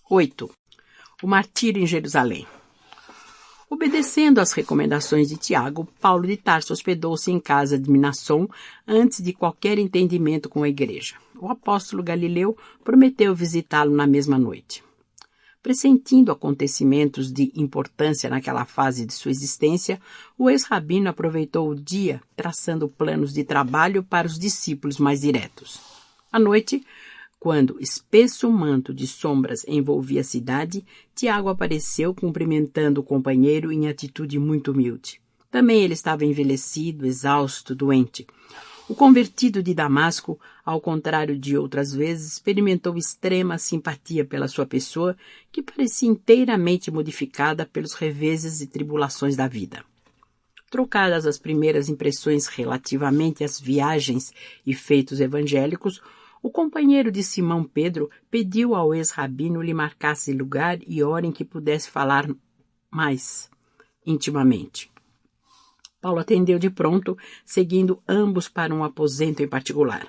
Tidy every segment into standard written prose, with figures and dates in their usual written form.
8. O martírio em Jerusalém. Obedecendo às recomendações de Tiago, Paulo de Tarso hospedou-se em casa de Mnasson antes de qualquer entendimento com a igreja. O apóstolo Galileu prometeu visitá-lo na mesma noite. Pressentindo acontecimentos de importância naquela fase de sua existência, o ex-rabino aproveitou o dia traçando planos de trabalho para os discípulos mais diretos. À noite, quando espesso manto de sombras envolvia a cidade, Tiago apareceu cumprimentando o companheiro em atitude muito humilde. Também ele estava envelhecido, exausto, doente. O convertido de Damasco, ao contrário de outras vezes, experimentou extrema simpatia pela sua pessoa, que parecia inteiramente modificada pelos reveses e tribulações da vida. Trocadas as primeiras impressões relativamente às viagens e feitos evangélicos, o companheiro de Simão Pedro pediu ao ex-rabino lhe marcasse lugar e hora em que pudesse falar mais intimamente. Paulo atendeu de pronto, seguindo ambos para um aposento em particular.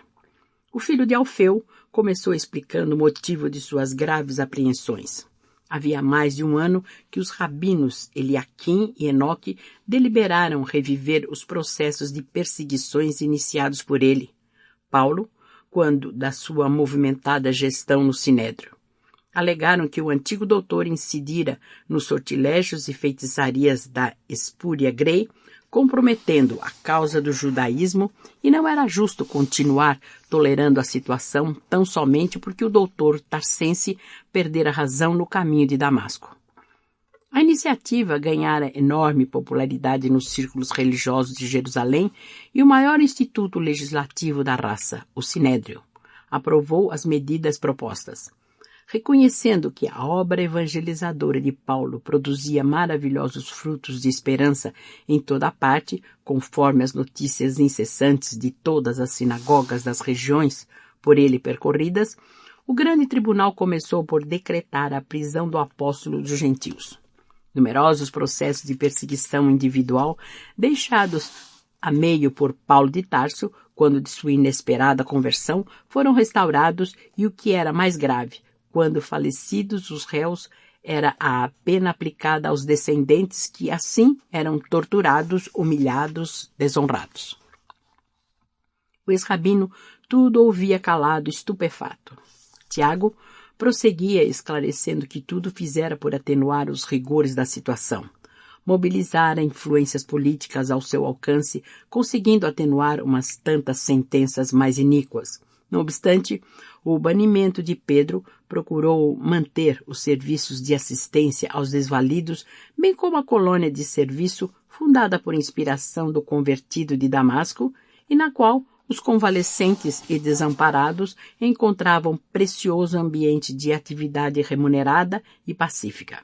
O filho de Alfeu começou explicando o motivo de suas graves apreensões. Havia mais de um ano que os rabinos Eliaquim e Enoque deliberaram reviver os processos de perseguições iniciados por ele, Paulo, quando da sua movimentada gestão no Sinédrio. Alegaram que o antigo doutor incidira nos sortilégios e feitiçarias da espúria grey, comprometendo a causa do judaísmo, e não era justo continuar tolerando a situação tão somente porque o doutor Tarsense perdera razão no caminho de Damasco. A iniciativa ganhara enorme popularidade nos círculos religiosos de Jerusalém e o maior instituto legislativo da raça, o Sinédrio, aprovou as medidas propostas. Reconhecendo que a obra evangelizadora de Paulo produzia maravilhosos frutos de esperança em toda a parte, conforme as notícias incessantes de todas as sinagogas das regiões por ele percorridas, o grande tribunal começou por decretar a prisão do apóstolo dos gentios. Numerosos processos de perseguição individual, deixados a meio por Paulo de Tarso, quando de sua inesperada conversão, foram restaurados e, o que era mais grave, quando falecidos os réus, era a pena aplicada aos descendentes que assim eram torturados, humilhados, desonrados. O ex-rabino tudo ouvia calado, estupefato. Tiago prosseguia esclarecendo que tudo fizera por atenuar os rigores da situação. Mobilizara influências políticas ao seu alcance, conseguindo atenuar umas tantas sentenças mais iníquas. Não obstante, o banimento de Pedro procurou manter os serviços de assistência aos desvalidos, bem como a colônia de serviço fundada por inspiração do convertido de Damasco e na qual os convalescentes e desamparados encontravam precioso ambiente de atividade remunerada e pacífica.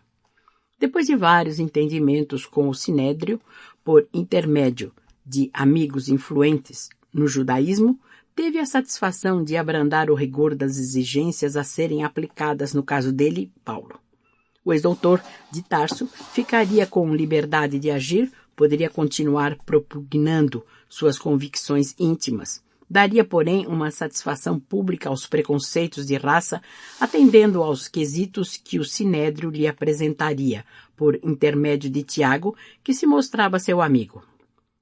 Depois de vários entendimentos com o Sinédrio, por intermédio de amigos influentes no judaísmo, teve a satisfação de abrandar o rigor das exigências a serem aplicadas no caso dele, Paulo. O ex-doutor de Tarso ficaria com liberdade de agir, poderia continuar propugnando suas convicções íntimas. Daria, porém, uma satisfação pública aos preconceitos de raça, atendendo aos quesitos que o Sinédrio lhe apresentaria, por intermédio de Tiago, que se mostrava seu amigo.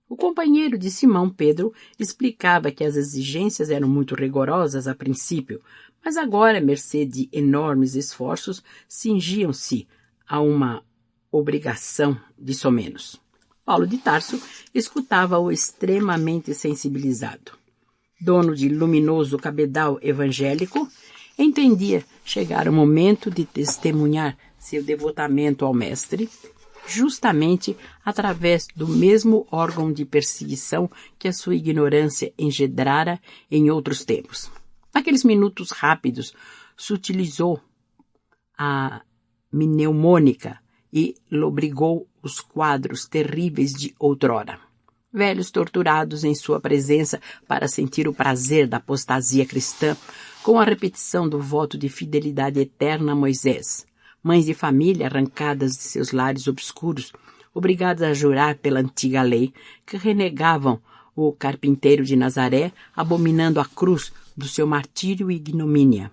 O companheiro de Simão Pedro explicava que as exigências eram muito rigorosas a princípio, mas agora, à mercê de enormes esforços, cingiam-se a uma obrigação de somenos. Paulo de Tarso escutava-o extremamente sensibilizado. Dono de luminoso cabedal evangélico, entendia chegar o momento de testemunhar seu devotamento ao Mestre, justamente através do mesmo órgão de perseguição que a sua ignorância engendrara em outros tempos. Naqueles minutos rápidos, sutilizou a mnemônica e lobrigou os quadros terríveis de outrora. Velhos torturados em sua presença para sentir o prazer da apostasia cristã, com a repetição do voto de fidelidade eterna a Moisés. Mães de família arrancadas de seus lares obscuros, obrigadas a jurar pela antiga lei, que renegavam o carpinteiro de Nazaré, abominando a cruz do seu martírio e ignomínia.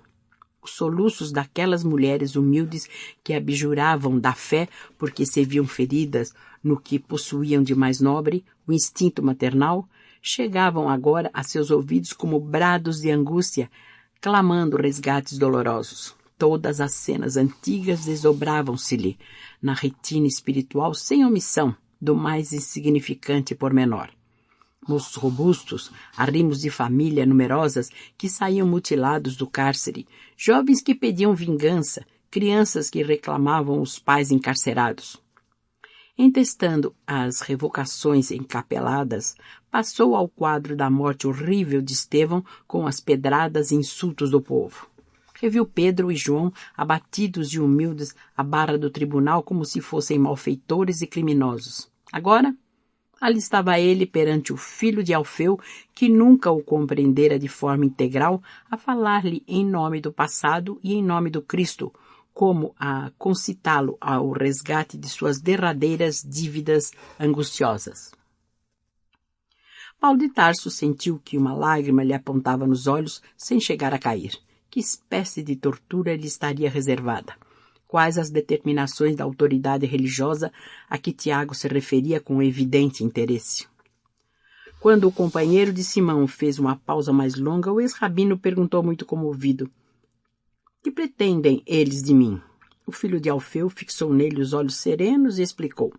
O os soluços daquelas mulheres humildes que abjuravam da fé porque se viam feridas no que possuíam de mais nobre, o instinto maternal, chegavam agora a seus ouvidos como brados de angústia, clamando resgates dolorosos. Todas as cenas antigas desdobravam-se-lhe na retina espiritual sem omissão do mais insignificante pormenor. Moços robustos, arrimos de família numerosas que saíam mutilados do cárcere, jovens que pediam vingança, crianças que reclamavam os pais encarcerados. Entestando as revocações encapeladas, passou ao quadro da morte horrível de Estevão com as pedradas e insultos do povo. Reviu Pedro e João, abatidos e humildes à barra do tribunal como se fossem malfeitores e criminosos. Agora, ali estava ele perante o filho de Alfeu, que nunca o compreendera de forma integral, a falar-lhe em nome do passado e em nome do Cristo, como a concitá-lo ao resgate de suas derradeiras dívidas angustiosas. Paulo de Tarso sentiu que uma lágrima lhe apontava nos olhos sem chegar a cair. Que espécie de tortura lhe estaria reservada? Quais as determinações da autoridade religiosa a que Tiago se referia com evidente interesse? Quando o companheiro de Simão fez uma pausa mais longa, o ex-rabino perguntou muito comovido: que pretendem eles de mim? O filho de Alfeu fixou nele os olhos serenos e explicou: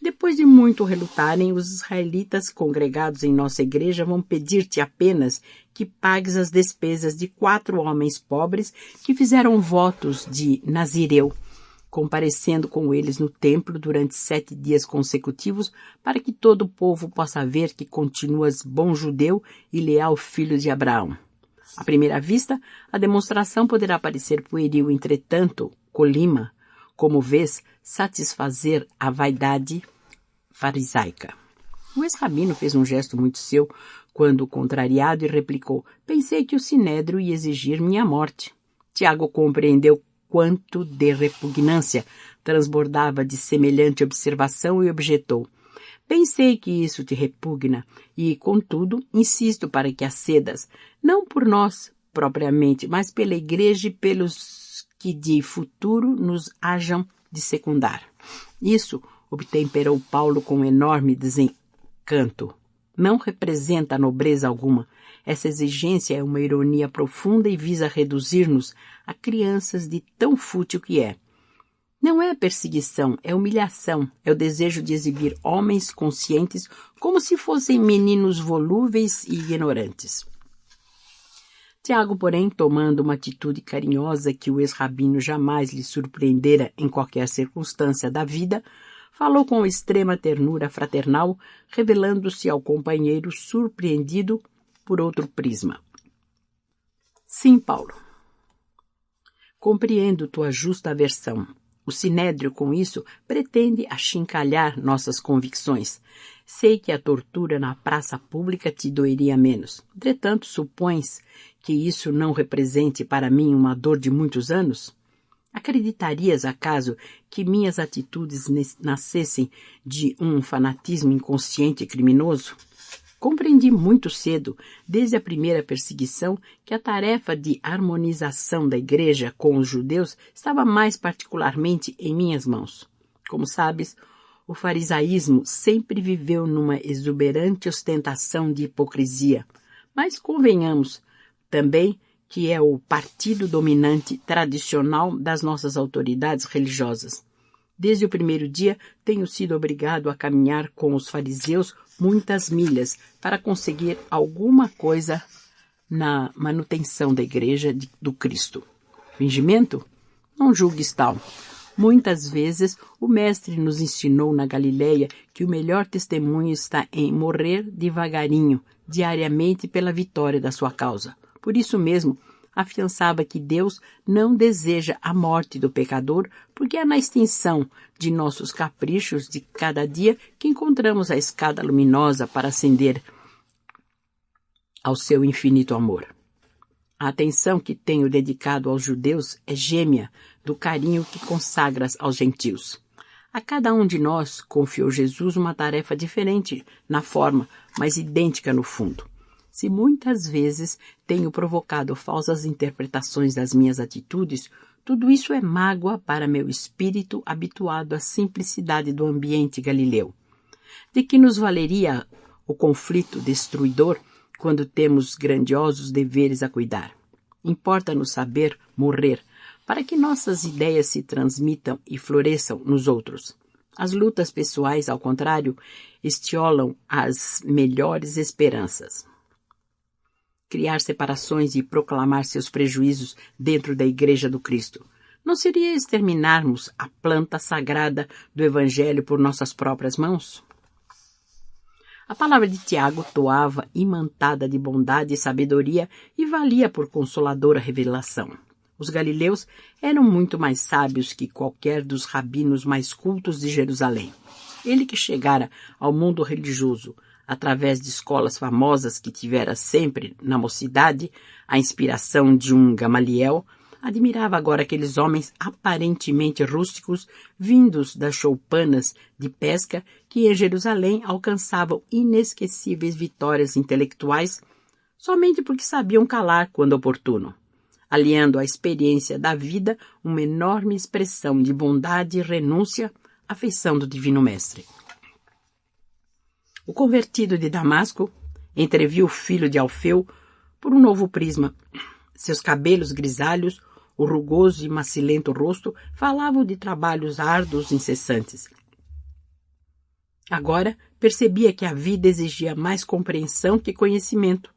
depois de muito relutarem, os israelitas congregados em nossa igreja vão pedir-te apenas que pagues as despesas de 4 homens pobres que fizeram votos de Nazireu, comparecendo com eles no templo durante 7 dias consecutivos, para que todo o povo possa ver que continuas bom judeu e leal filho de Abraão. À primeira vista, a demonstração poderá parecer pueril, entretanto, colima, como vês, satisfazer a vaidade farisaica. O ex-rabino fez um gesto muito seu, quando contrariado, e replicou: pensei que o sinédrio ia exigir minha morte. Tiago compreendeu quanto de repugnância transbordava de semelhante observação e objetou: pensei que isso te repugna e, contudo, insisto para que acedas, não por nós propriamente, mas pela igreja e pelos que de futuro nos hajam de secundar. Isso, obtemperou Paulo com enorme desencanto, não representa nobreza alguma. Essa exigência é uma ironia profunda e visa reduzir-nos a crianças de tão fútil que é. Não é perseguição, é humilhação, é o desejo de exibir homens conscientes como se fossem meninos volúveis e ignorantes. Tiago, porém, tomando uma atitude carinhosa que o ex-rabino jamais lhe surpreendera em qualquer circunstância da vida, falou com extrema ternura fraternal, revelando-se ao companheiro surpreendido por outro prisma. Sim, Paulo. Compreendo tua justa aversão. O sinédrio, com isso, pretende achincalhar nossas convicções. Sei que a tortura na praça pública te doeria menos. Entretanto, supões que isso não represente para mim uma dor de muitos anos? Acreditarias, acaso, que minhas atitudes nascessem de um fanatismo inconsciente e criminoso? Compreendi muito cedo, desde a primeira perseguição, que a tarefa de harmonização da igreja com os judeus estava mais particularmente em minhas mãos. Como sabes, o farisaísmo sempre viveu numa exuberante ostentação de hipocrisia, mas convenhamos também que é o partido dominante tradicional das nossas autoridades religiosas. Desde o primeiro dia, tenho sido obrigado a caminhar com os fariseus muitas milhas para conseguir alguma coisa na manutenção da igreja do Cristo. Fingimento? Não julgues tal. Muitas vezes o Mestre nos ensinou na Galileia que o melhor testemunho está em morrer devagarinho, diariamente, pela vitória da sua causa. Por isso mesmo, afiançava que Deus não deseja a morte do pecador, porque é na extinção de nossos caprichos de cada dia que encontramos a escada luminosa para ascender ao seu infinito amor. A atenção que tenho dedicado aos judeus é gêmea do carinho que consagras aos gentios. A cada um de nós confiou Jesus uma tarefa diferente na forma, mas idêntica no fundo. Se muitas vezes tenho provocado falsas interpretações das minhas atitudes, tudo isso é mágoa para meu espírito habituado à simplicidade do ambiente galileu. De que nos valeria o conflito destruidor quando temos grandiosos deveres a cuidar? Importa-nos saber morrer, para que nossas ideias se transmitam e floresçam nos outros. As lutas pessoais, ao contrário, estiolam as melhores esperanças. Criar separações e proclamar seus prejuízos dentro da Igreja do Cristo não seria exterminarmos a planta sagrada do Evangelho por nossas próprias mãos? A palavra de Tiago toava imantada de bondade e sabedoria e valia por consoladora revelação. Os galileus eram muito mais sábios que qualquer dos rabinos mais cultos de Jerusalém. Ele que chegara ao mundo religioso através de escolas famosas que tivera sempre, na mocidade, a inspiração de um Gamaliel, admirava agora aqueles homens aparentemente rústicos, vindos das choupanas de pesca, que em Jerusalém alcançavam inesquecíveis vitórias intelectuais, somente porque sabiam calar quando oportuno, aliando à experiência da vida uma enorme expressão de bondade e renúncia à feição do Divino Mestre. O convertido de Damasco entreviu o filho de Alfeu por um novo prisma. Seus cabelos grisalhos, o rugoso e macilento rosto falavam de trabalhos árduos incessantes. Agora percebia que a vida exigia mais compreensão que conhecimento.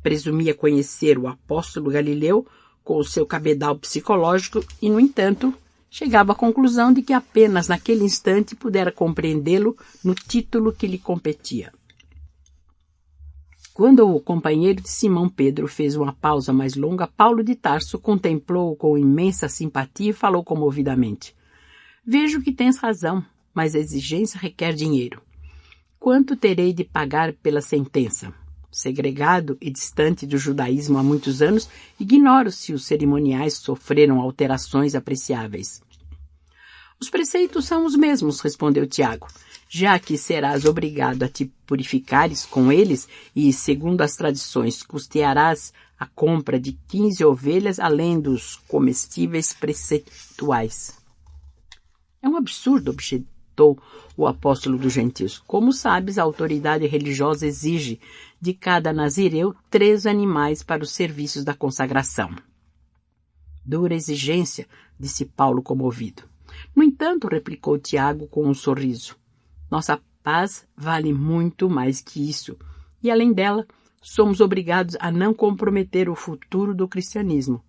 Presumia conhecer o apóstolo Galileu com o seu cabedal psicológico e, no entanto, chegava à conclusão de que apenas naquele instante pudera compreendê-lo no título que lhe competia. Quando o companheiro de Simão Pedro fez uma pausa mais longa, Paulo de Tarso contemplou-o com imensa simpatia e falou comovidamente: "Vejo que tens razão, mas a exigência requer dinheiro. Quanto terei de pagar pela sentença? Segregado e distante do judaísmo há muitos anos, ignoro se os cerimoniais sofreram alterações apreciáveis." "Os preceitos são os mesmos", respondeu Tiago, "já que serás obrigado a te purificares com eles e, segundo as tradições, custearás a compra de 15 ovelhas além dos comestíveis preceituais." "É um absurdo", objetou o apóstolo dos gentios. "Como sabes, a autoridade religiosa exige de cada nazireu 3 animais para os serviços da consagração." "Dura exigência", disse Paulo comovido. "No entanto", replicou Tiago com um sorriso, "nossa paz vale muito mais que isso, e além dela, somos obrigados a não comprometer o futuro do cristianismo."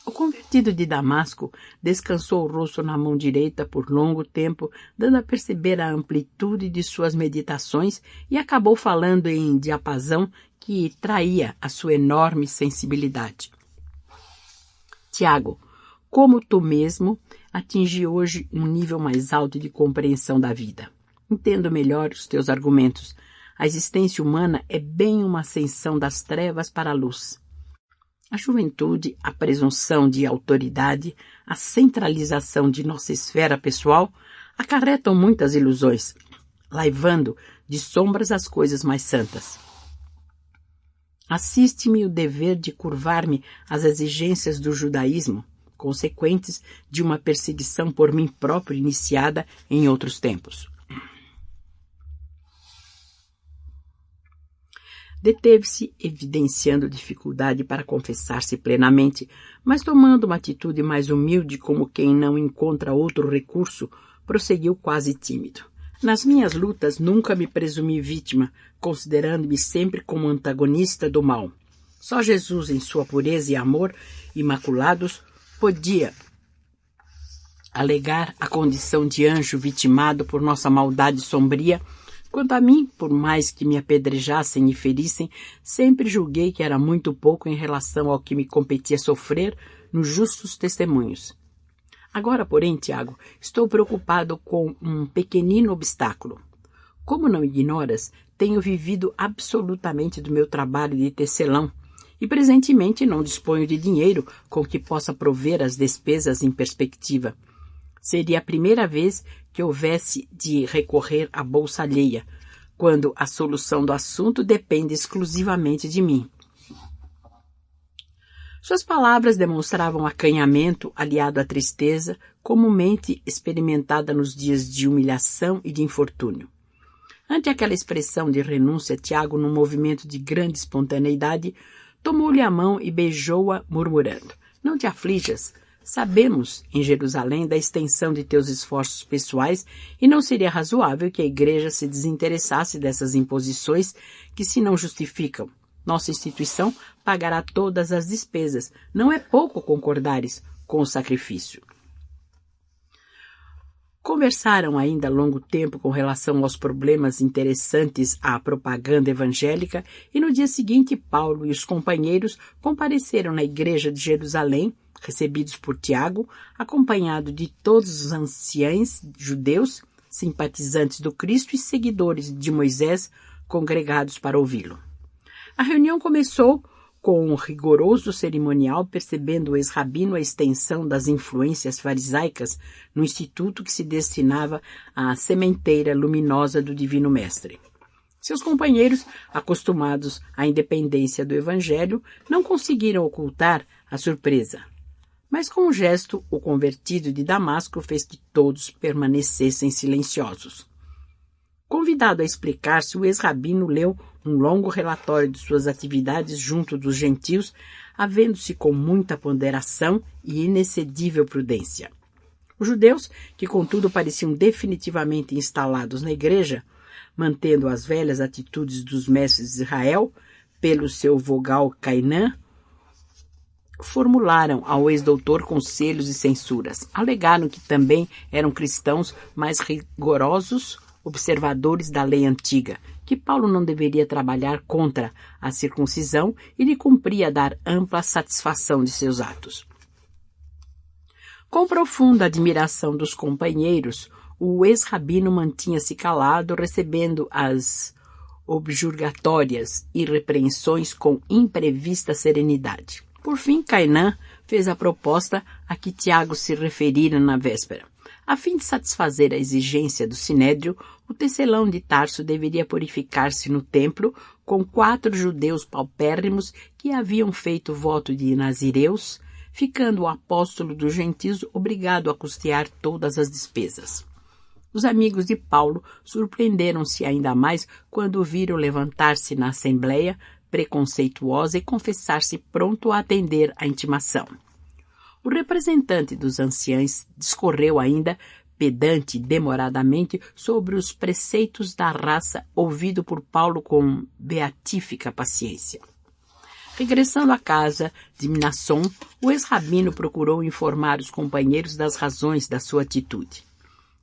O convertido de Damasco descansou o rosto na mão direita por longo tempo, dando a perceber a amplitude de suas meditações, e acabou falando em diapasão que traía a sua enorme sensibilidade. "Tiago, como tu mesmo, atingi hoje um nível mais alto de compreensão da vida. Entendo melhor os teus argumentos. A existência humana é bem uma ascensão das trevas para a luz. A juventude, a presunção de autoridade, a centralização de nossa esfera pessoal acarretam muitas ilusões, laivando de sombras as coisas mais santas. Assiste-me o dever de curvar-me às exigências do judaísmo, consequentes de uma perseguição por mim próprio iniciada em outros tempos." Deteve-se, evidenciando dificuldade para confessar-se plenamente, mas tomando uma atitude mais humilde como quem não encontra outro recurso, prosseguiu quase tímido. "Nas minhas lutas nunca me presumi vítima, considerando-me sempre como antagonista do mal. Só Jesus, em sua pureza e amor imaculados, podia alegar a condição de anjo vitimado por nossa maldade sombria. Quanto a mim, por mais que me apedrejassem e ferissem, sempre julguei que era muito pouco em relação ao que me competia sofrer nos justos testemunhos. Agora, porém, Tiago, estou preocupado com um pequenino obstáculo. Como não ignoras, tenho vivido absolutamente do meu trabalho de tecelão e presentemente não disponho de dinheiro com que possa prover as despesas em perspectiva. Seria a primeira vez que houvesse de recorrer à bolsa alheia. quando a solução do assunto depende exclusivamente de mim. Suas palavras demonstravam acanhamento aliado à tristeza, comumente experimentada nos dias de humilhação e de infortúnio. Ante aquela expressão de renúncia, Tiago, num movimento de grande espontaneidade, tomou-lhe a mão e beijou-a, murmurando: "Não te aflijas. Sabemos, em Jerusalém, da extensão de teus esforços pessoais e não seria razoável que a igreja se desinteressasse dessas imposições que se não justificam. Nossa instituição pagará todas as despesas. Não é pouco concordares com o sacrifício." Conversaram ainda longo tempo com relação aos problemas interessantes à propaganda evangélica e no dia seguinte Paulo e os companheiros compareceram na igreja de Jerusalém, recebidos por Tiago, acompanhado de todos os anciães judeus, simpatizantes do Cristo e seguidores de Moisés, congregados para ouvi-lo. A reunião começou com um rigoroso cerimonial, percebendo o ex-rabino a extensão das influências farisaicas no instituto que se destinava à sementeira luminosa do Divino Mestre. Seus companheiros, acostumados à independência do Evangelho, não conseguiram ocultar a surpresa. Mas com um gesto, o convertido de Damasco fez que todos permanecessem silenciosos. Convidado a explicar-se, o ex-rabino leu um longo relatório de suas atividades junto dos gentios, havendo-se com muita ponderação e inexcedível prudência. Os judeus, que contudo pareciam definitivamente instalados na igreja, mantendo as velhas atitudes dos mestres de Israel, pelo seu vogal Cainã, formularam ao ex-doutor conselhos e censuras. Alegaram que também eram cristãos mais rigorosos, observadores da lei antiga, que Paulo não deveria trabalhar contra a circuncisão e lhe cumpria dar ampla satisfação de seus atos. Com profunda admiração dos companheiros, o ex-rabino mantinha-se calado, recebendo as objurgatórias e repreensões com imprevista serenidade. Por fim, Cainã fez a proposta a que Tiago se referira na véspera. A fim de satisfazer a exigência do Sinédrio, o tecelão de Tarso deveria purificar-se no templo com 4 judeus paupérrimos que haviam feito voto de nazireus, ficando o apóstolo dos gentios obrigado a custear todas as despesas. Os amigos de Paulo surpreenderam-se ainda mais quando o viram levantar-se na assembleia, preconceituosa, e confessar-se pronto a atender à intimação. O representante dos anciãos discorreu ainda, pedante e demoradamente, sobre os preceitos da raça, ouvido por Paulo com beatífica paciência. Regressando à casa de Mnasson, o ex-rabino procurou informar os companheiros das razões da sua atitude.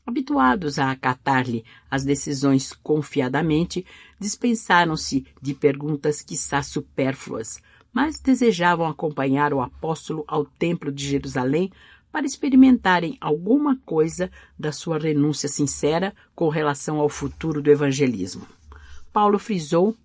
Habituados a acatar-lhe as decisões confiadamente, dispensaram-se de perguntas quiçá supérfluas, mas desejavam acompanhar o apóstolo ao templo de Jerusalém para experimentarem alguma coisa da sua renúncia sincera com relação ao futuro do evangelismo. Paulo frisou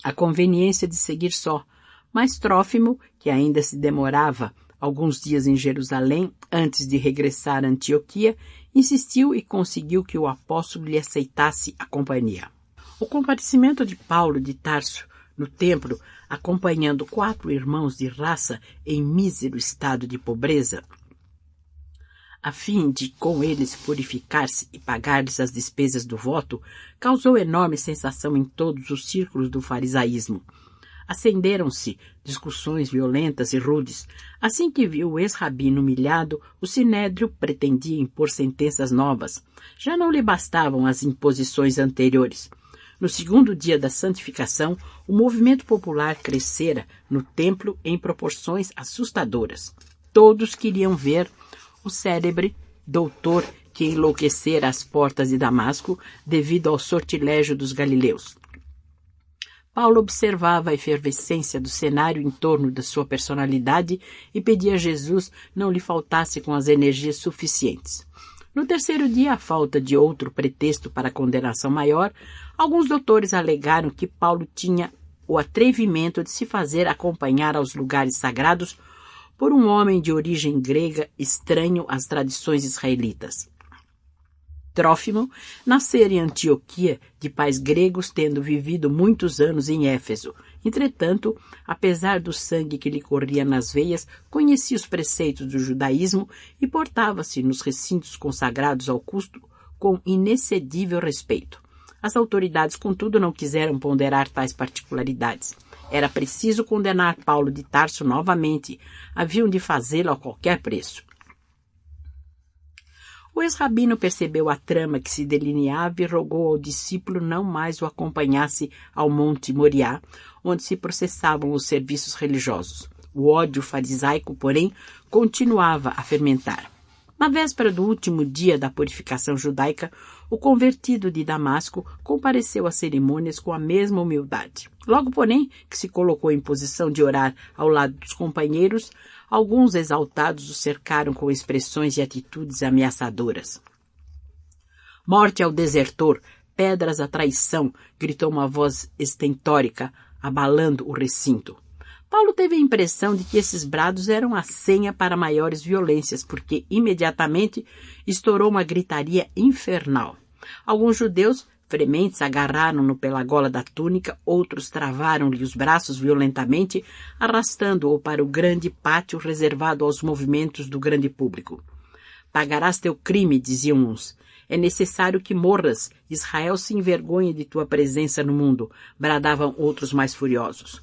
a conveniência de seguir só, mas Trófimo, que ainda se demorava alguns dias em Jerusalém antes de regressar a Antioquia, insistiu e conseguiu que o apóstolo lhe aceitasse a companhia. O comparecimento de Paulo de Tarso no templo, acompanhando 4 irmãos de raça em mísero estado de pobreza, a fim de com eles purificar-se e pagar-lhes as despesas do voto, causou enorme sensação em todos os círculos do farisaísmo. Acenderam-se discussões violentas e rudes. Assim que viu o ex-rabino humilhado, o Sinédrio pretendia impor sentenças novas. Já não lhe bastavam as imposições anteriores. No segundo dia da santificação, o movimento popular crescera no templo em proporções assustadoras. Todos queriam ver o célebre doutor que enlouquecera às portas de Damasco devido ao sortilégio dos galileus. Paulo observava a efervescência do cenário em torno da sua personalidade e pedia a Jesus não lhe faltasse com as energias suficientes. No terceiro dia, à falta de outro pretexto para a condenação maior, alguns doutores alegaram que Paulo tinha o atrevimento de se fazer acompanhar aos lugares sagrados por um homem de origem grega estranho às tradições israelitas. Trófimo nascera em Antioquia, de pais gregos, tendo vivido muitos anos em Éfeso. Entretanto, apesar do sangue que lhe corria nas veias, conhecia os preceitos do judaísmo e portava-se nos recintos consagrados ao culto com inexcedível respeito. As autoridades, contudo, não quiseram ponderar tais particularidades. Era preciso condenar Paulo de Tarso novamente. Haviam de fazê-lo a qualquer preço. O ex-rabino percebeu a trama que se delineava e rogou ao discípulo não mais o acompanhasse ao Monte Moriá, onde se processavam os serviços religiosos. O ódio farisaico, porém, continuava a fermentar. Na véspera do último dia da purificação judaica, o convertido de Damasco compareceu às cerimônias com a mesma humildade. Logo, porém, que se colocou em posição de orar ao lado dos companheiros, alguns exaltados o cercaram com expressões e atitudes ameaçadoras. "Morte ao desertor, pedras à traição", gritou uma voz estentórica, abalando o recinto. Paulo teve a impressão de que esses brados eram a senha para maiores violências, porque imediatamente estourou uma gritaria infernal. Alguns judeus frementes agarraram-no pela gola da túnica, outros travaram-lhe os braços violentamente, arrastando-o para o grande pátio reservado aos movimentos do grande público. "Pagarás teu crime", diziam uns. "É necessário que morras. Israel se envergonhe de tua presença no mundo", bradavam outros mais furiosos.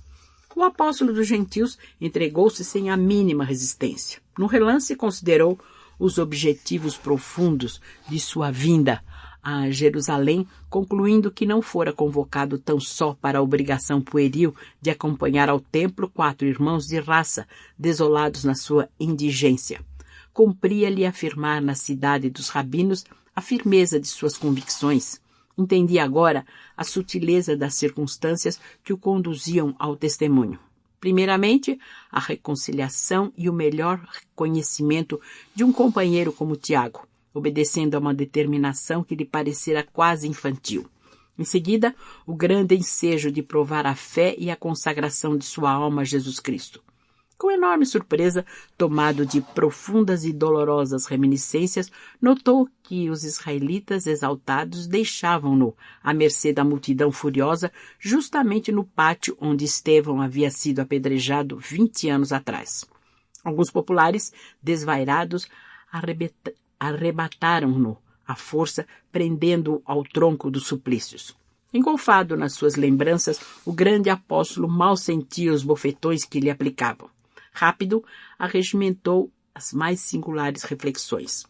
O apóstolo dos gentios entregou-se sem a mínima resistência. No relance, considerou os objetivos profundos de sua vinda a Jerusalém, concluindo que não fora convocado tão só para a obrigação pueril de acompanhar ao templo 4 irmãos de raça, desolados na sua indigência. Cumpria-lhe afirmar na cidade dos rabinos a firmeza de suas convicções. Entendia agora a sutileza das circunstâncias que o conduziam ao testemunho. Primeiramente, a reconciliação e o melhor reconhecimento de um companheiro como Tiago, obedecendo a uma determinação que lhe parecera quase infantil. Em seguida, o grande ensejo de provar a fé e a consagração de sua alma a Jesus Cristo. Com enorme surpresa, tomado de profundas e dolorosas reminiscências, notou que os israelitas exaltados deixavam-no à mercê da multidão furiosa justamente no pátio onde Estevão havia sido apedrejado 20 anos atrás. Alguns populares, desvairados, arrebataram-no à força, prendendo-o ao tronco dos suplícios. Engolfado nas suas lembranças, o grande apóstolo mal sentia os bofetões que lhe aplicavam. Rápido, arregimentou as mais singulares reflexões.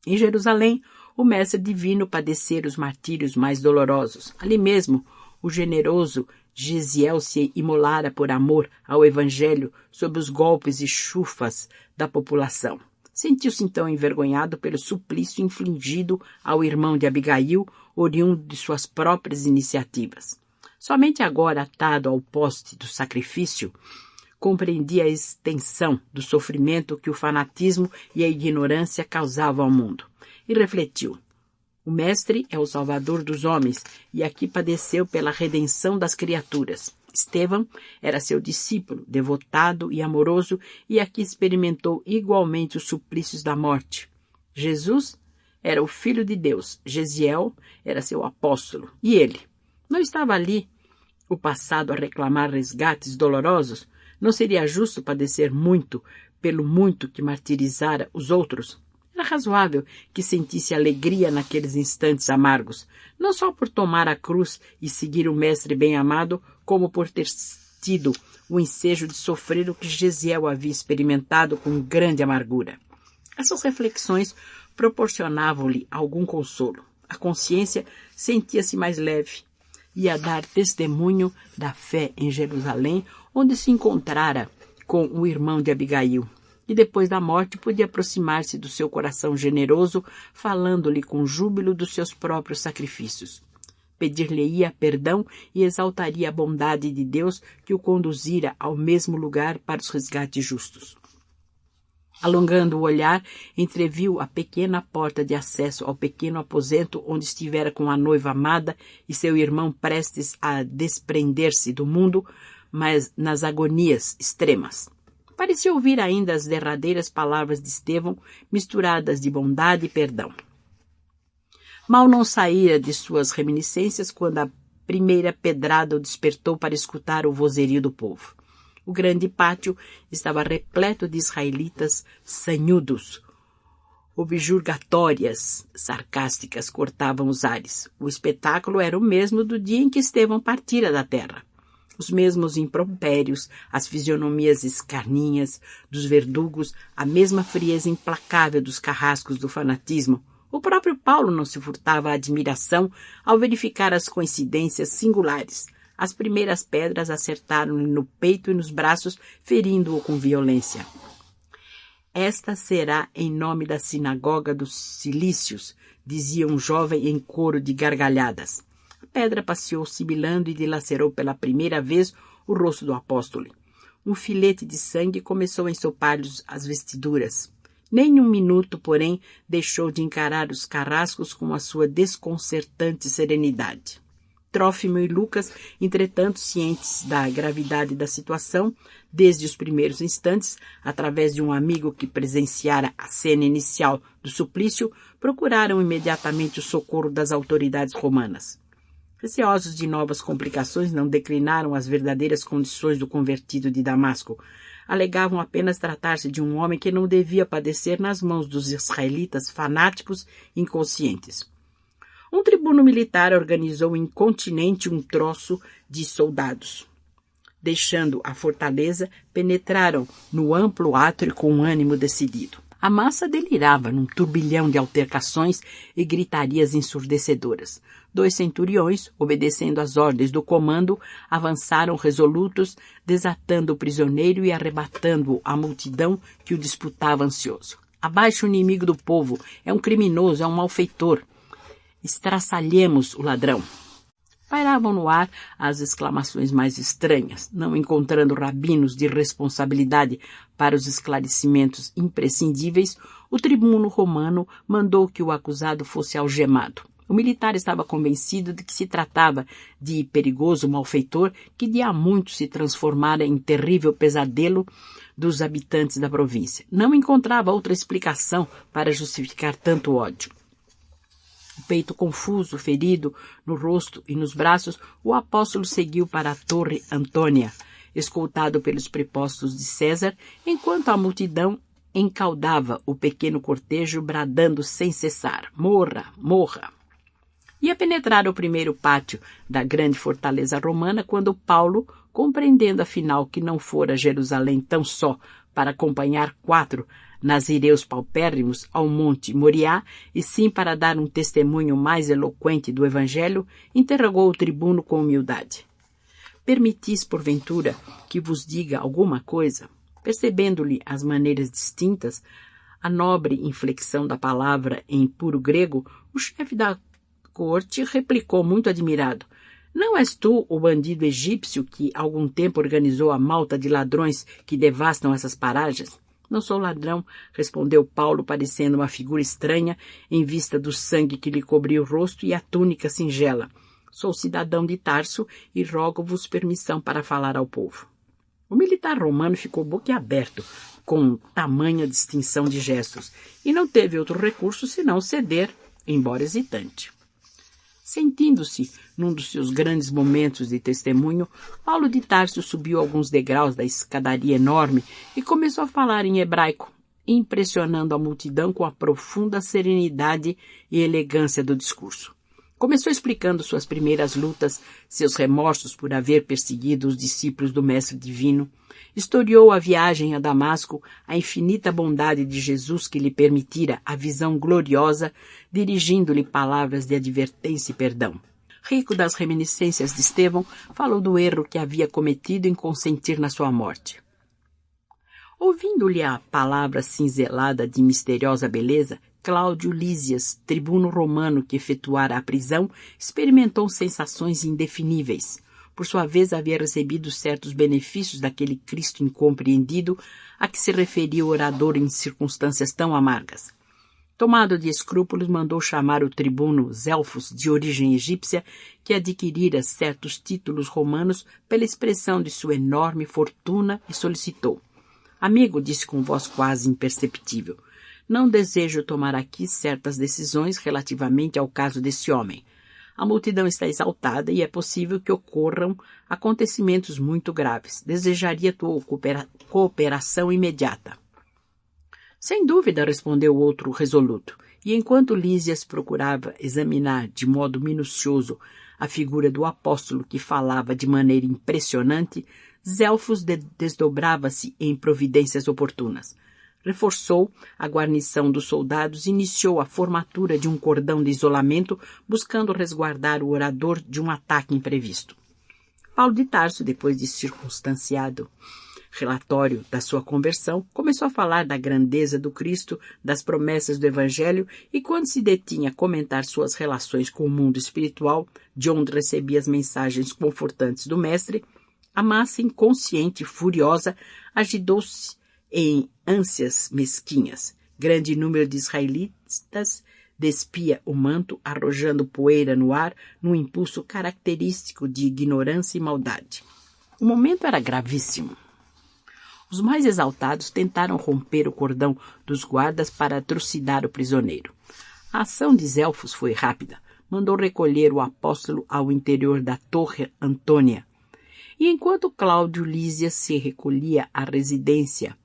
Em Jerusalém, o mestre divino padecera os martírios mais dolorosos. Ali mesmo, o generoso Gesiel se imolara por amor ao evangelho sob os golpes e chufas da população. Sentiu-se então envergonhado pelo suplício infligido ao irmão de Abigail, oriundo de suas próprias iniciativas. Somente agora, atado ao poste do sacrifício, compreendia a extensão do sofrimento que o fanatismo e a ignorância causavam ao mundo. E refletiu: o Mestre é o Salvador dos homens, e aqui padeceu pela redenção das criaturas. Estevão era seu discípulo, devotado e amoroso, e aqui experimentou igualmente os suplícios da morte. Jesus era o Filho de Deus, Gesiel era seu apóstolo, e ele? Não estava ali o passado a reclamar resgates dolorosos? Não seria justo padecer muito pelo muito que martirizara os outros? Era razoável que sentisse alegria naqueles instantes amargos, não só por tomar a cruz e seguir o Mestre bem-amado, como por ter tido o ensejo de sofrer o que Gesiel havia experimentado com grande amargura. Essas reflexões proporcionavam-lhe algum consolo. A consciência sentia-se mais leve. Ia dar testemunho da fé em Jerusalém, onde se encontrara com o irmão de Abigail. E depois da morte podia aproximar-se do seu coração generoso, falando-lhe com júbilo dos seus próprios sacrifícios. Pedir-lhe-ia perdão e exaltaria a bondade de Deus que o conduzira ao mesmo lugar para os resgates justos. Alongando o olhar, entreviu a pequena porta de acesso ao pequeno aposento onde estivera com a noiva amada e seu irmão prestes a desprender-se do mundo, mas nas agonias extremas. Parecia ouvir ainda as derradeiras palavras de Estevão, misturadas de bondade e perdão. Mal não saíra de suas reminiscências quando a primeira pedrada o despertou para escutar o vozerio do povo. O grande pátio estava repleto de israelitas sanhudos. Objurgatórias sarcásticas cortavam os ares. O espetáculo era o mesmo do dia em que Estevão partira da terra. Os mesmos impropérios, as fisionomias escarninhas dos verdugos, a mesma frieza implacável dos carrascos do fanatismo. O próprio Paulo não se furtava à admiração ao verificar as coincidências singulares. As primeiras pedras acertaram-lhe no peito e nos braços, ferindo-o com violência. Esta será em nome da sinagoga dos cilícios, dizia um jovem em coro de gargalhadas. A pedra passeou sibilando e dilacerou pela primeira vez o rosto do apóstolo. Um filete de sangue começou a ensopar-lhe as vestiduras. Nem um minuto, porém, deixou de encarar os carrascos com a sua desconcertante serenidade. Trófimo e Lucas, entretanto, cientes da gravidade da situação, desde os primeiros instantes, através de um amigo que presenciara a cena inicial do suplício, procuraram imediatamente o socorro das autoridades romanas. Receosos de novas complicações, não declinaram as verdadeiras condições do convertido de Damasco. Alegavam apenas tratar-se de um homem que não devia padecer nas mãos dos israelitas fanáticos e inconscientes. Um tribuno militar organizou incontinente um troço de soldados. Deixando a fortaleza, penetraram no amplo átrio com um ânimo decidido. A massa delirava num turbilhão de altercações e gritarias ensurdecedoras. 2 centuriões, obedecendo às ordens do comando, avançaram resolutos, desatando o prisioneiro e arrebatando-o à multidão que o disputava ansioso. Abaixo o inimigo do povo, é um criminoso, é um malfeitor. Estraçalhemos o ladrão. Pairavam no ar as exclamações mais estranhas, não encontrando rabinos de responsabilidade para os esclarecimentos imprescindíveis, o tribuno romano mandou que o acusado fosse algemado. O militar estava convencido de que se tratava de perigoso malfeitor que de há muito se transformara em terrível pesadelo dos habitantes da província. Não encontrava outra explicação para justificar tanto ódio. O peito confuso, ferido, no rosto e nos braços, o apóstolo seguiu para a Torre Antônia, escoltado pelos prepostos de César, enquanto a multidão encaudava o pequeno cortejo, bradando sem cessar: "Morra, morra!" Ia penetrar o primeiro pátio da grande fortaleza romana quando Paulo, compreendendo afinal que não fora Jerusalém tão só para acompanhar 4 nazireus paupérrimos ao Monte Moriá, e sim para dar um testemunho mais eloquente do Evangelho, interrogou o tribuno com humildade. "Permitis, porventura, que vos diga alguma coisa?" Percebendo-lhe as maneiras distintas, a nobre inflexão da palavra em puro grego, o chefe da corte replicou muito admirado: "Não és tu o bandido egípcio que algum tempo organizou a malta de ladrões que devastam essas paragens?" "Não sou ladrão", respondeu Paulo, parecendo uma figura estranha em vista do sangue que lhe cobria o rosto e a túnica singela. "Sou cidadão de Tarso e rogo-vos permissão para falar ao povo." O militar romano ficou boquiaberto com tamanha distinção de gestos e não teve outro recurso senão ceder, embora hesitante. Sentindo-se num dos seus grandes momentos de testemunho, Paulo de Tarso subiu alguns degraus da escadaria enorme e começou a falar em hebraico, impressionando a multidão com a profunda serenidade e elegância do discurso. Começou explicando suas primeiras lutas, seus remorsos por haver perseguido os discípulos do Mestre Divino, historiou a viagem a Damasco, a infinita bondade de Jesus que lhe permitira a visão gloriosa, dirigindo-lhe palavras de advertência e perdão. Rico das reminiscências de Estevão, falou do erro que havia cometido em consentir na sua morte. Ouvindo-lhe a palavra cinzelada de misteriosa beleza, Cláudio Lísias, tribuno romano que efetuara a prisão, experimentou sensações indefiníveis. Por sua vez, havia recebido certos benefícios daquele Cristo incompreendido a que se referia o orador em circunstâncias tão amargas. Tomado de escrúpulos, mandou chamar o tribuno Zelfos, de origem egípcia, que adquirira certos títulos romanos pela expressão de sua enorme fortuna, e solicitou: "Amigo", disse com voz quase imperceptível, Não desejo tomar aqui certas decisões relativamente ao caso desse homem. A multidão está exaltada e é possível que ocorram acontecimentos muito graves. Desejaria tua cooperação imediata. Sem dúvida, respondeu o outro resoluto. E enquanto Lísias procurava examinar de modo minucioso a figura do apóstolo que falava de maneira impressionante, Zelfos desdobrava-se em providências oportunas. Reforçou a guarnição dos soldados e iniciou a formatura de um cordão de isolamento, buscando resguardar o orador de um ataque imprevisto. Paulo de Tarso, depois de circunstanciado relatório da sua conversão, começou a falar da grandeza do Cristo, das promessas do Evangelho, e quando se detinha a comentar suas relações com o mundo espiritual, de onde recebia as mensagens confortantes do Mestre, a massa inconsciente e furiosa agitou-se em ânsias mesquinhas. Grande número de israelitas despia o manto, arrojando poeira no ar, num impulso característico de ignorância e maldade. O momento era gravíssimo. Os mais exaltados tentaram romper o cordão dos guardas para trucidar o prisioneiro. A ação de Zelfos foi rápida. Mandou recolher o apóstolo ao interior da Torre Antônia. E enquanto Cláudio Lísias se recolhia à residência,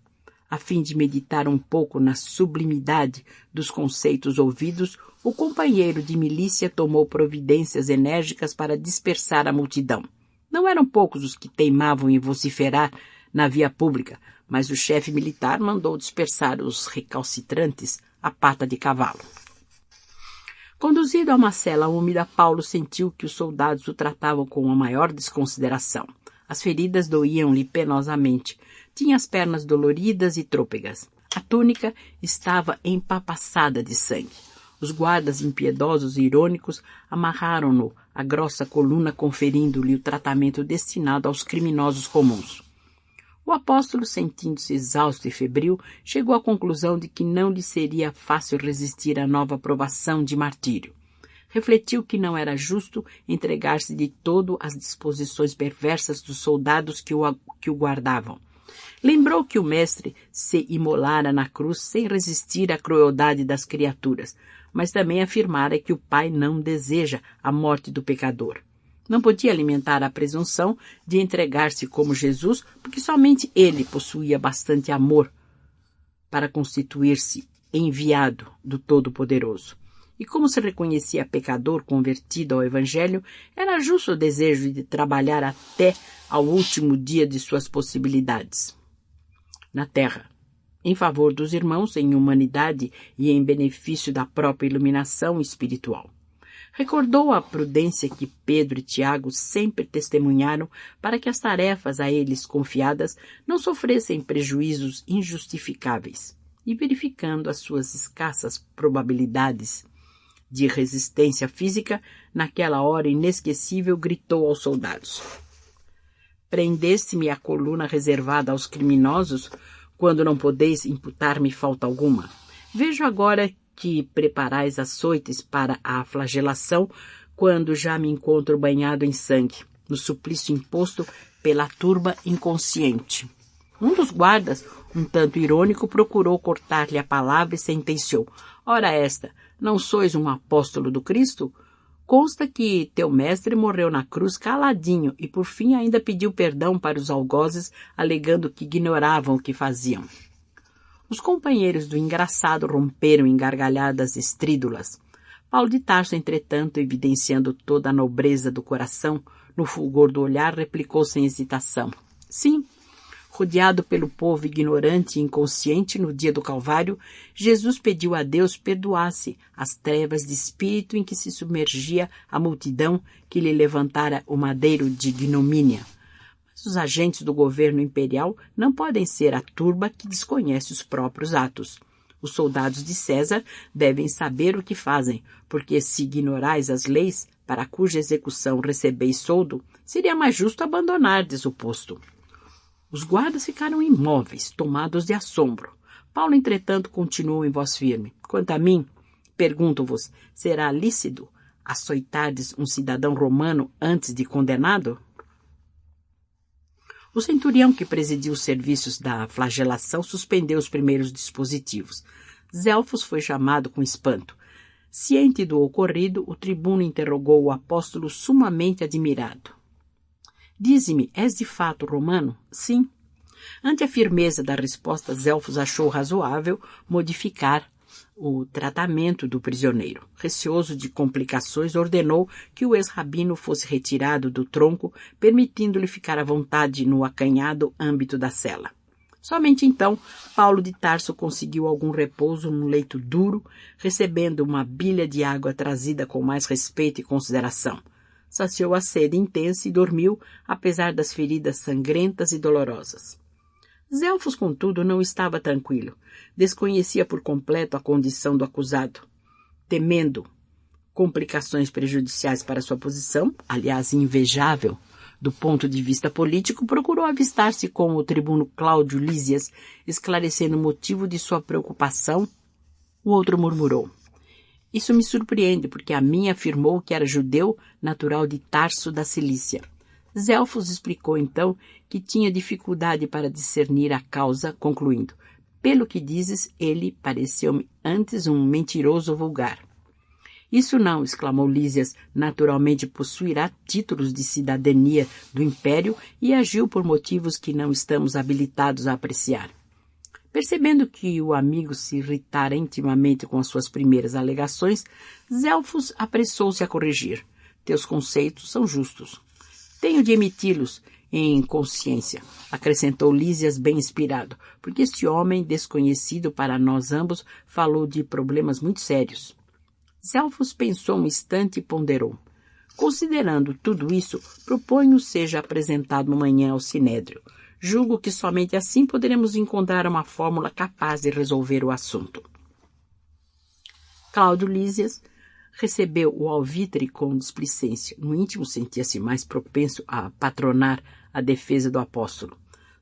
a fim de meditar um pouco na sublimidade dos conceitos ouvidos, o companheiro de milícia tomou providências enérgicas para dispersar a multidão. Não eram poucos os que teimavam em vociferar na via pública, mas o chefe militar mandou dispersar os recalcitrantes à pata de cavalo. Conduzido a uma cela úmida, Paulo sentiu que os soldados o tratavam com a maior desconsideração. As feridas doíam-lhe penosamente. Tinha as pernas doloridas e trôpegas. A túnica estava empapaçada de sangue. Os guardas impiedosos e irônicos amarraram-no à grossa coluna, conferindo-lhe o tratamento destinado aos criminosos comuns. O apóstolo, sentindo-se exausto e febril, chegou à conclusão de que não lhe seria fácil resistir à nova provação de martírio. Refletiu que não era justo entregar-se de todo às disposições perversas dos soldados que o guardavam. Lembrou que o mestre se imolara na cruz sem resistir à crueldade das criaturas, mas também afirmara que o Pai não deseja a morte do pecador. Não podia alimentar a presunção de entregar-se como Jesus, porque somente ele possuía bastante amor para constituir-se enviado do Todo-Poderoso. E como se reconhecia pecador convertido ao Evangelho, era justo o desejo de trabalhar até ao último dia de suas possibilidades na terra, em favor dos irmãos, em humanidade e em benefício da própria iluminação espiritual. Recordou a prudência que Pedro e Tiago sempre testemunharam para que as tarefas a eles confiadas não sofressem prejuízos injustificáveis, e verificando as suas escassas probabilidades de resistência física, naquela hora inesquecível gritou aos soldados: prendeste-me a coluna reservada aos criminosos, quando não podeis imputar-me falta alguma. Vejo agora que preparais açoites para a flagelação, quando já me encontro banhado em sangue, no suplício imposto pela turba inconsciente. Um dos guardas, um tanto irônico, procurou cortar-lhe a palavra e sentenciou: ora esta, não sois um apóstolo do Cristo? Consta que teu mestre morreu na cruz caladinho e por fim ainda pediu perdão para os algozes, alegando que ignoravam o que faziam. Os companheiros do engraçado romperam em gargalhadas estrídulas. Paulo de Tarso, entretanto, evidenciando toda a nobreza do coração, no fulgor do olhar, replicou sem hesitação: sim, rodeado pelo povo ignorante e inconsciente no dia do Calvário, Jesus pediu a Deus perdoasse as trevas de espírito em que se submergia a multidão que lhe levantara o madeiro de ignomínia. Mas os agentes do governo imperial não podem ser a turba que desconhece os próprios atos. Os soldados de César devem saber o que fazem, porque se ignorais as leis para cuja execução recebeis soldo, seria mais justo abandonardes o posto. Os guardas ficaram imóveis, tomados de assombro. Paulo, entretanto, continuou em voz firme: quanto a mim, pergunto-vos, será lícito açoitardes um cidadão romano antes de condenado? O centurião que presidiu os serviços da flagelação suspendeu os primeiros dispositivos. Zelfos foi chamado com espanto. Ciente do ocorrido, o tribuno interrogou o apóstolo sumamente admirado. Dize-me, és de fato romano? Sim. Ante a firmeza da resposta, Zelfos achou razoável modificar o tratamento do prisioneiro. Receoso de complicações, ordenou que o ex-rabino fosse retirado do tronco, permitindo-lhe ficar à vontade no acanhado âmbito da cela. Somente então, Paulo de Tarso conseguiu algum repouso num leito duro, recebendo uma bilha de água trazida com mais respeito e consideração. Saciou a sede intensa e dormiu, apesar das feridas sangrentas e dolorosas. Zelfos, contudo, não estava tranquilo. Desconhecia por completo a condição do acusado. Temendo complicações prejudiciais para sua posição, aliás, invejável do ponto de vista político, procurou avistar-se com o tribuno Cláudio Lísias, esclarecendo o motivo de sua preocupação. O outro murmurou. Isso me surpreende, porque a mim afirmou que era judeu natural de Tarso da Cilícia. Zelfos explicou então que tinha dificuldade para discernir a causa, concluindo: pelo que dizes, ele pareceu-me antes um mentiroso vulgar. Isso não, exclamou Lísias, naturalmente possuirá títulos de cidadania do império e agiu por motivos que não estamos habilitados a apreciar. Percebendo que o amigo se irritara intimamente com as suas primeiras alegações, Zelfos apressou-se a corrigir. Teus conceitos são justos. Tenho de emiti-los em consciência, acrescentou Lísias bem inspirado, porque este homem, desconhecido para nós ambos, falou de problemas muito sérios. Zelfos pensou um instante e ponderou. Considerando tudo isso, proponho seja apresentado amanhã ao Sinédrio. Julgo que somente assim poderemos encontrar uma fórmula capaz de resolver o assunto. Cláudio Lísias recebeu o alvitre com displicência. No íntimo sentia-se mais propenso a patronar a defesa do apóstolo.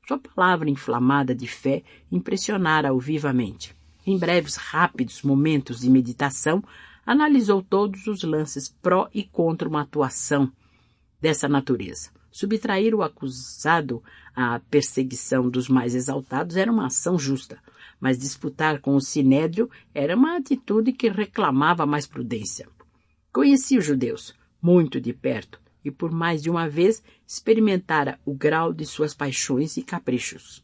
Sua palavra inflamada de fé impressionara-o vivamente. Em breves, rápidos momentos de meditação, analisou todos os lances pró e contra uma atuação dessa natureza. Subtrair o acusado à perseguição dos mais exaltados era uma ação justa, mas disputar com o Sinédrio era uma atitude que reclamava mais prudência. Conhecia os judeus muito de perto e por mais de uma vez experimentara o grau de suas paixões e caprichos.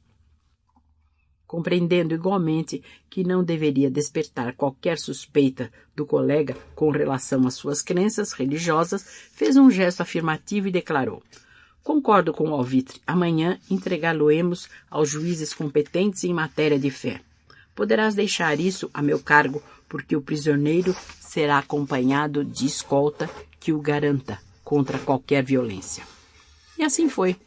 Compreendendo igualmente que não deveria despertar qualquer suspeita do colega com relação às suas crenças religiosas, fez um gesto afirmativo e declarou: concordo com o alvitre. Amanhã entregá-lo-emos aos juízes competentes em matéria de fé. Poderás deixar isso a meu cargo, porque o prisioneiro será acompanhado de escolta que o garanta contra qualquer violência. E assim foi.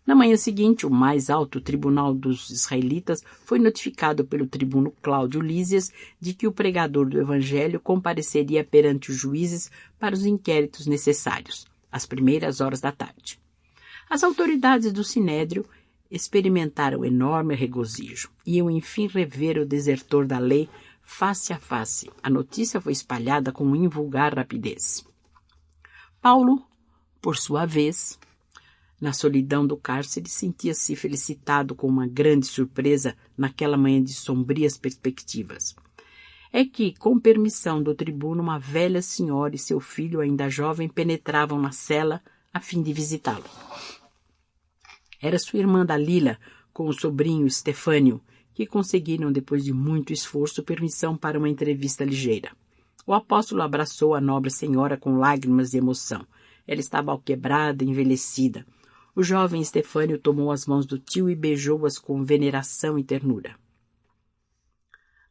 Na manhã seguinte, o mais alto tribunal dos israelitas foi notificado pelo tribuno Cláudio Lísias de que o pregador do evangelho compareceria perante os juízes para os inquéritos necessários, às primeiras horas da tarde. As autoridades do Sinédrio experimentaram enorme regozijo. Iam enfim rever o desertor da lei face a face. A notícia foi espalhada com invulgar rapidez. Paulo, por sua vez, na solidão do cárcere, sentia-se felicitado com uma grande surpresa naquela manhã de sombrias perspectivas. É que, com permissão do tribuno, uma velha senhora e seu filho, ainda jovem, penetravam na cela a fim de visitá-lo. Era sua irmã Dalila, com o sobrinho Estefânio, que conseguiram, depois de muito esforço, permissão para uma entrevista ligeira. O apóstolo abraçou a nobre senhora com lágrimas de emoção. Ela estava alquebrada, envelhecida. O jovem Estefânio tomou as mãos do tio e beijou-as com veneração e ternura.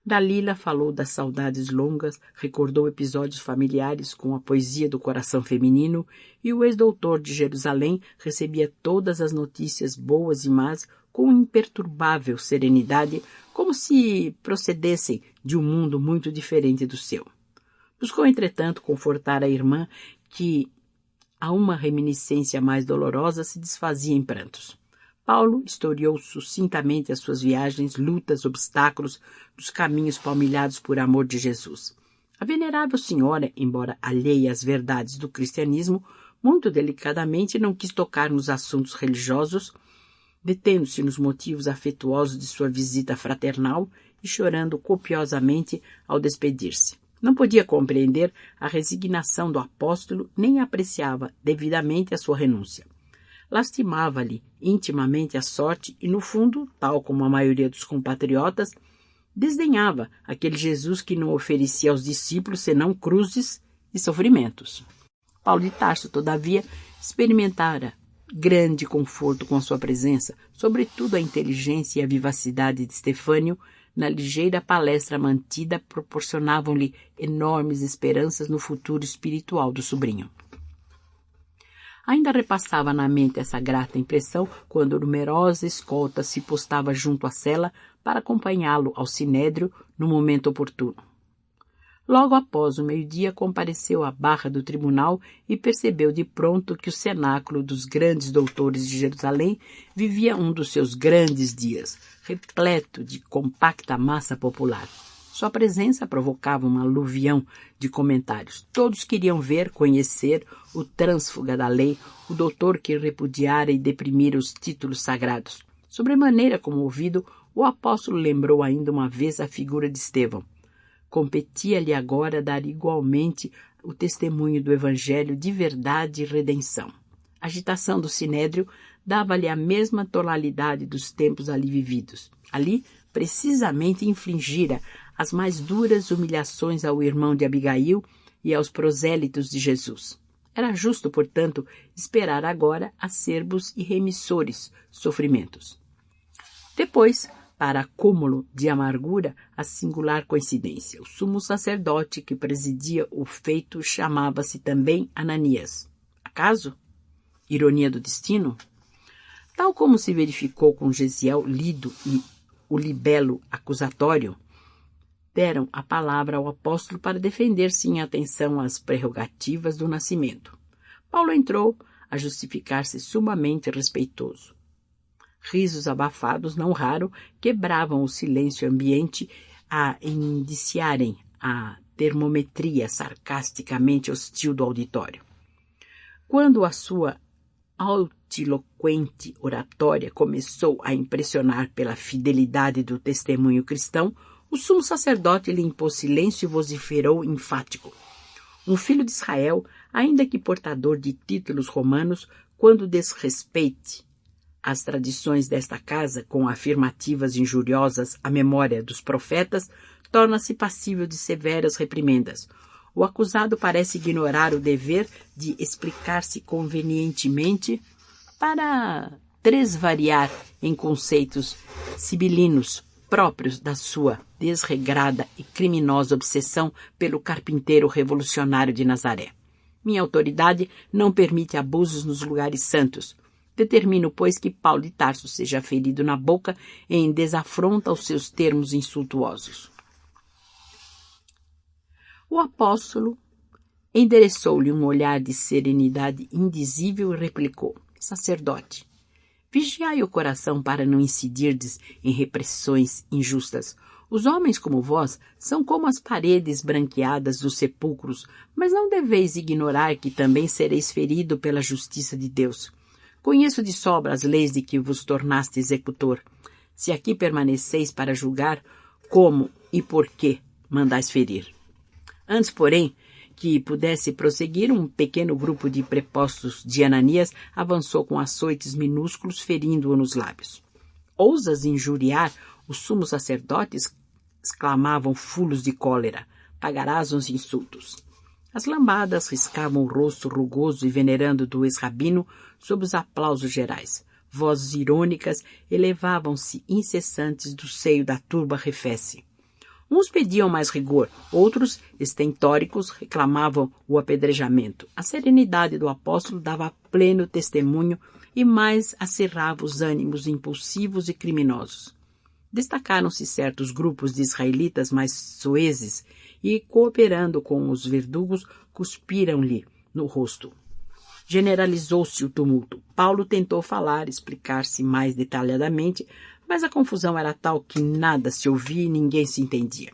Dalila falou das saudades longas, recordou episódios familiares com a poesia do coração feminino e o ex-doutor de Jerusalém recebia todas as notícias boas e más com imperturbável serenidade, como se procedessem de um mundo muito diferente do seu. Buscou, entretanto, confortar a irmã que, a uma reminiscência mais dolorosa, se desfazia em prantos. Paulo historiou sucintamente as suas viagens, lutas, obstáculos dos caminhos palmilhados por amor de Jesus. A venerável senhora, embora alheia às verdades do cristianismo, muito delicadamente não quis tocar nos assuntos religiosos, detendo-se nos motivos afetuosos de sua visita fraternal e chorando copiosamente ao despedir-se. Não podia compreender a resignação do apóstolo, nem apreciava devidamente a sua renúncia. Lastimava-lhe intimamente a sorte e, no fundo, tal como a maioria dos compatriotas, desdenhava aquele Jesus que não oferecia aos discípulos senão cruzes e sofrimentos. Paulo de Tarso, todavia, experimentara grande conforto com a sua presença, sobretudo a inteligência e a vivacidade de Estefânio, na ligeira palestra mantida, proporcionavam-lhe enormes esperanças no futuro espiritual do sobrinho. Ainda repassava na mente essa grata impressão quando a numerosa escolta se postava junto à cela para acompanhá-lo ao sinédrio no momento oportuno. Logo após o meio-dia, compareceu à barra do tribunal e percebeu de pronto que o cenáculo dos grandes doutores de Jerusalém vivia um dos seus grandes dias, repleto de compacta massa popular. Sua presença provocava um aluvião de comentários. Todos queriam ver, conhecer o trânsfuga da lei, o doutor que repudiara e deprimira os títulos sagrados. Sobremaneira comovido, o apóstolo lembrou ainda uma vez a figura de Estevão. Competia-lhe agora dar igualmente o testemunho do Evangelho de verdade e redenção. A agitação do sinédrio dava-lhe a mesma tonalidade dos tempos ali vividos. Ali, precisamente, infligira as mais duras humilhações ao irmão de Abigail e aos prosélitos de Jesus. Era justo, portanto, esperar agora acerbos e remissores sofrimentos. Depois, para acúmulo de amargura, a singular coincidência. O sumo sacerdote que presidia o feito chamava-se também Ananias. Acaso? Ironia do destino? Tal como se verificou com Gesiel lido e o libelo acusatório, deram a palavra ao apóstolo para defender-se em atenção às prerrogativas do nascimento. Paulo entrou a justificar-se sumamente respeitoso. Risos abafados, não raro, quebravam o silêncio ambiente a indiciarem a termometria sarcasticamente hostil do auditório. Quando a sua altiloquente oratória começou a impressionar pela fidelidade do testemunho cristão, o sumo sacerdote lhe impôs silêncio e vociferou enfático. Um filho de Israel, ainda que portador de títulos romanos, quando desrespeite as tradições desta casa com afirmativas injuriosas à memória dos profetas, torna-se passível de severas reprimendas. O acusado parece ignorar o dever de explicar-se convenientemente para tresvariar em conceitos sibilinos próprios da sua desregrada e criminosa obsessão pelo carpinteiro revolucionário de Nazaré. Minha autoridade não permite abusos nos lugares santos. Determino, pois, que Paulo de Tarso seja ferido na boca em desafronta aos seus termos insultuosos. O apóstolo endereçou-lhe um olhar de serenidade indizível e replicou: Sacerdote, vigiai o coração para não incidirdes em repressões injustas. Os homens como vós são como as paredes branqueadas dos sepulcros, mas não deveis ignorar que também sereis ferido pela justiça de Deus. Conheço de sobra as leis de que vos tornaste executor. Se aqui permaneceis para julgar, como e por que mandais ferir? Antes, porém, que pudesse prosseguir, um pequeno grupo de prepostos de Ananias avançou com açoites minúsculos, ferindo-o nos lábios. Ousas injuriar os sumos sacerdotes? Exclamavam fulos de cólera. Pagarás os insultos. As lambadas riscavam o rosto rugoso e venerando do ex-rabino sob os aplausos gerais. Vozes irônicas elevavam-se incessantes do seio da turba refesse. Uns pediam mais rigor, outros, estentóricos, reclamavam o apedrejamento. A serenidade do apóstolo dava pleno testemunho e mais acerrava os ânimos impulsivos e criminosos. Destacaram-se certos grupos de israelitas mais soezes e, cooperando com os verdugos, cuspiram-lhe no rosto. Generalizou-se o tumulto. Paulo tentou falar, explicar-se mais detalhadamente, mas a confusão era tal que nada se ouvia e ninguém se entendia.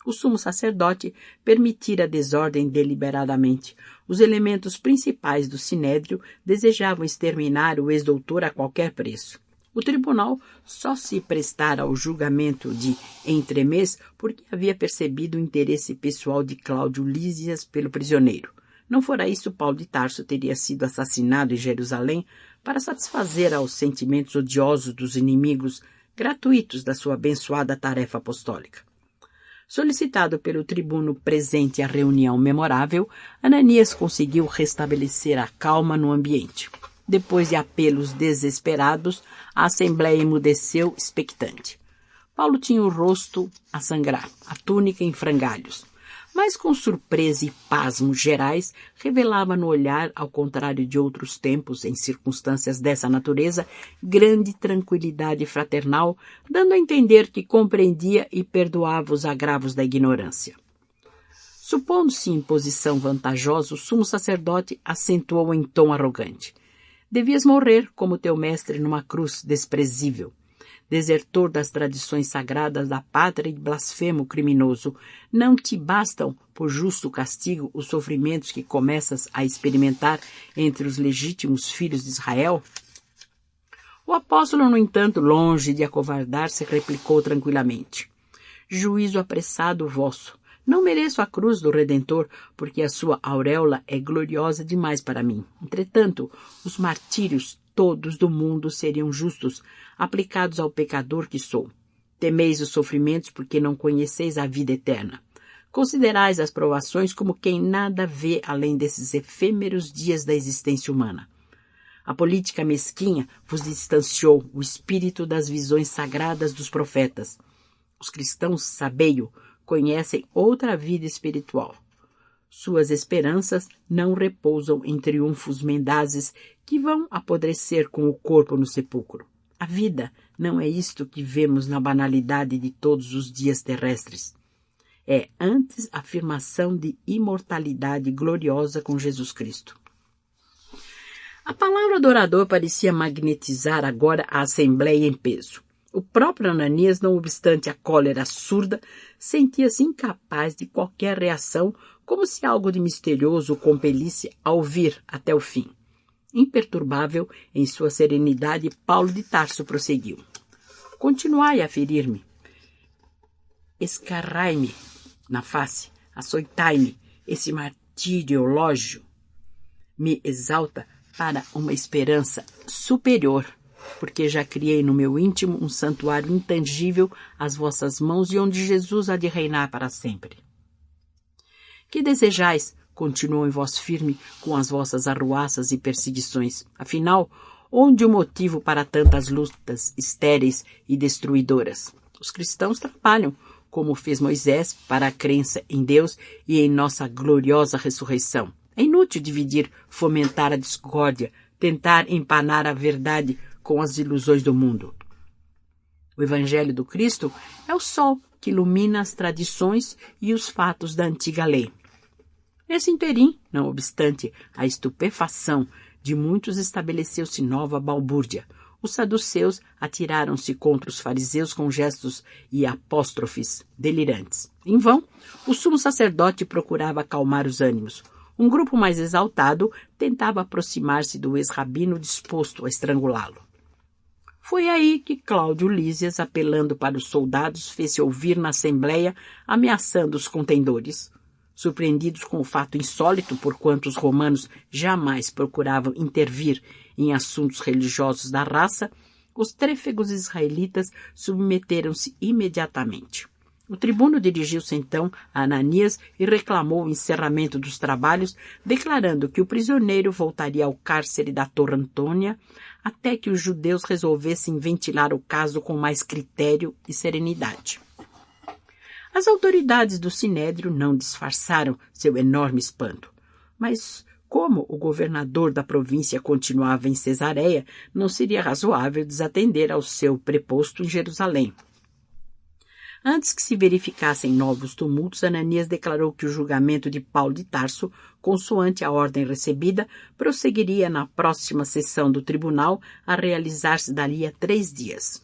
O sumo sacerdote permitira a desordem deliberadamente. Os elementos principais do sinédrio desejavam exterminar o ex-doutor a qualquer preço. O tribunal só se prestara ao julgamento de entremês porque havia percebido o interesse pessoal de Cláudio Lísias pelo prisioneiro. Não fora isso, Paulo de Tarso teria sido assassinado em Jerusalém para satisfazer aos sentimentos odiosos dos inimigos gratuitos da sua abençoada tarefa apostólica. Solicitado pelo tribuno presente à reunião memorável, Ananias conseguiu restabelecer a calma no ambiente. Depois de apelos desesperados, a assembleia emudeceu expectante. Paulo tinha o rosto a sangrar, a túnica em frangalhos, mas com surpresa e pasmo gerais, revelava no olhar, ao contrário de outros tempos em circunstâncias dessa natureza, grande tranquilidade fraternal, dando a entender que compreendia e perdoava os agravos da ignorância. Supondo-se em posição vantajosa, o sumo sacerdote acentuou em tom arrogante: devias morrer como teu mestre numa cruz desprezível. Desertor das tradições sagradas da pátria e blasfemo criminoso, não te bastam, por justo castigo, os sofrimentos que começas a experimentar entre os legítimos filhos de Israel? O apóstolo, no entanto, longe de acovardar-se, replicou tranquilamente: juízo apressado vosso. Não mereço a cruz do Redentor, porque a sua auréola é gloriosa demais para mim. Entretanto, os martírios todos do mundo seriam justos, aplicados ao pecador que sou. Temeis os sofrimentos porque não conheceis a vida eterna. Considerais as provações como quem nada vê além desses efêmeros dias da existência humana. A política mesquinha vos distanciou o espírito das visões sagradas dos profetas. Os cristãos, sabei-o, conhecem outra vida espiritual. Suas esperanças não repousam em triunfos mendazes que vão apodrecer com o corpo no sepulcro. A vida não é isto que vemos na banalidade de todos os dias terrestres. É antes a afirmação de imortalidade gloriosa com Jesus Cristo. A palavra do orador parecia magnetizar agora a assembleia em peso. O próprio Ananias, não obstante a cólera surda, sentia-se incapaz de qualquer reação, como se algo de misterioso o compelisse a ouvir até o fim. Imperturbável em sua serenidade, Paulo de Tarso prosseguiu: continuai a ferir-me, escarrai-me na face, açoitai-me, esse martiriológio me exalta para uma esperança superior, porque já criei no meu íntimo um santuário intangível às vossas mãos e onde Jesus há de reinar para sempre. Que desejais? Continuou em voz firme com as vossas arruaças e perseguições. Afinal, onde o motivo para tantas lutas estéreis e destruidoras? Os cristãos trabalham, como fez Moisés, para a crença em Deus e em nossa gloriosa ressurreição. É inútil dividir, fomentar a discórdia, tentar empanar a verdade com as ilusões do mundo. O Evangelho do Cristo é o sol que ilumina as tradições e os fatos da antiga lei. Nesse interim, não obstante a estupefação de muitos, estabeleceu-se nova balbúrdia. Os saduceus atiraram-se contra os fariseus com gestos e apóstrofes delirantes. Em vão, o sumo sacerdote procurava acalmar os ânimos. Um grupo mais exaltado tentava aproximar-se do ex-rabino disposto a estrangulá-lo. Foi aí que Cláudio Lísias, apelando para os soldados, fez-se ouvir na assembleia, ameaçando os contendores. Surpreendidos com o fato insólito, porquanto os romanos jamais procuravam intervir em assuntos religiosos da raça, os trêfegos israelitas submeteram-se imediatamente. O tribuno dirigiu-se então a Ananias e reclamou o encerramento dos trabalhos, declarando que o prisioneiro voltaria ao cárcere da Torre Antônia até que os judeus resolvessem ventilar o caso com mais critério e serenidade. As autoridades do Sinédrio não disfarçaram seu enorme espanto, mas como o governador da província continuava em Cesareia, não seria razoável desatender ao seu preposto em Jerusalém. Antes que se verificassem novos tumultos, Ananias declarou que o julgamento de Paulo de Tarso, consoante a ordem recebida, prosseguiria na próxima sessão do tribunal, a realizar-se dali a 3 dias.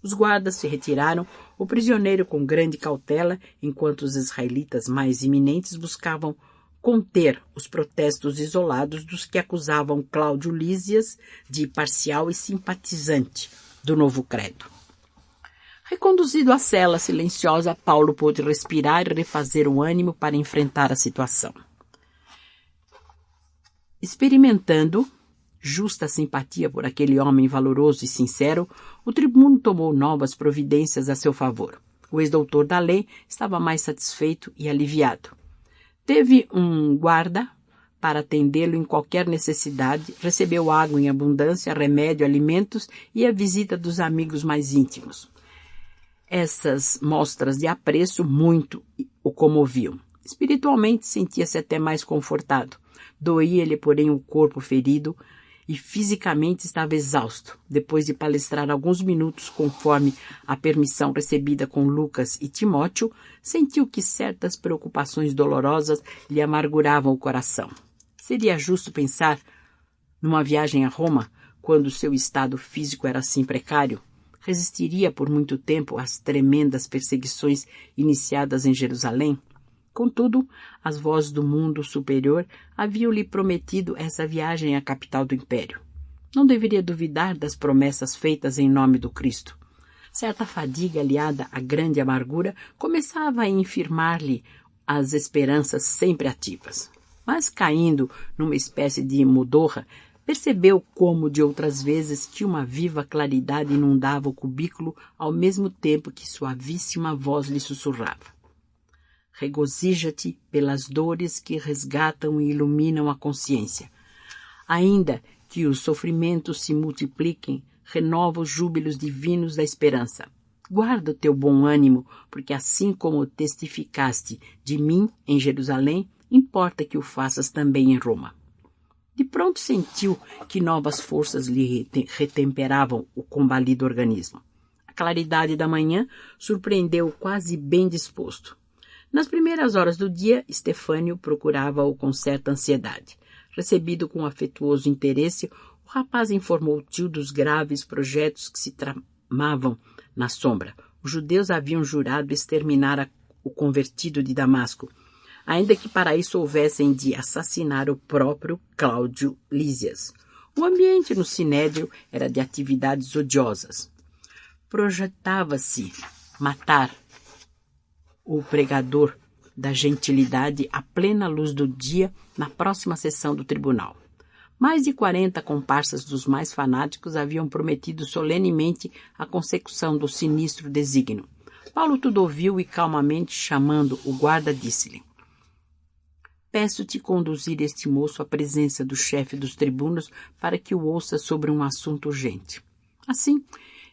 Os guardas se retiraram, o prisioneiro com grande cautela, enquanto os israelitas mais iminentes buscavam conter os protestos isolados dos que acusavam Cláudio Lísias de parcial e simpatizante, do novo credo. Reconduzido à cela silenciosa, Paulo pôde respirar e refazer o ânimo para enfrentar a situação. Experimentando justa simpatia por aquele homem valoroso e sincero, o tribuno tomou novas providências a seu favor. O ex-doutor da lei estava mais satisfeito e aliviado. Teve um guarda para atendê-lo em qualquer necessidade, recebeu água em abundância, remédio, alimentos e a visita dos amigos mais íntimos. Essas mostras de apreço muito o comoviam. Espiritualmente sentia-se até mais confortado. Doía-lhe, porém, o corpo ferido e fisicamente estava exausto. Depois de palestrar alguns minutos conforme a permissão recebida com Lucas e Timóteo, sentiu que certas preocupações dolorosas lhe amarguravam o coração. Seria justo pensar numa viagem a Roma, quando seu estado físico era assim precário? Resistiria por muito tempo às tremendas perseguições iniciadas em Jerusalém? Contudo, as vozes do mundo superior haviam-lhe prometido essa viagem à capital do império. Não deveria duvidar das promessas feitas em nome do Cristo. Certa fadiga aliada à grande amargura começava a infirmar-lhe as esperanças sempre ativas. Mas, caindo numa espécie de modorra, percebeu como, de outras vezes, que uma viva claridade inundava o cubículo ao mesmo tempo que suavíssima voz lhe sussurrava. Regozija-te pelas dores que resgatam e iluminam a consciência. Ainda que os sofrimentos se multipliquem, renova os júbilos divinos da esperança. Guarda o teu bom ânimo, porque assim como testificaste de mim em Jerusalém, importa que o faças também em Roma. De pronto sentiu que novas forças lhe retemperavam o combalido organismo. A claridade da manhã surpreendeu-o quase bem disposto. Nas primeiras horas do dia, Estefânio procurava-o com certa ansiedade. Recebido com afetuoso interesse, o rapaz informou o tio dos graves projetos que se tramavam na sombra. Os judeus haviam jurado exterminar o convertido de Damasco, ainda que para isso houvessem de assassinar o próprio Cláudio Lísias. O ambiente no Sinédrio era de atividades odiosas. Projetava-se matar o pregador da gentilidade à plena luz do dia na próxima sessão do tribunal. Mais de 40 comparsas dos mais fanáticos haviam prometido solenemente a consecução do sinistro desígnio. Paulo tudo ouviu e, calmamente chamando o guarda, disse-lhe: peço-te conduzir este moço à presença do chefe dos tribunos para que o ouça sobre um assunto urgente. Assim,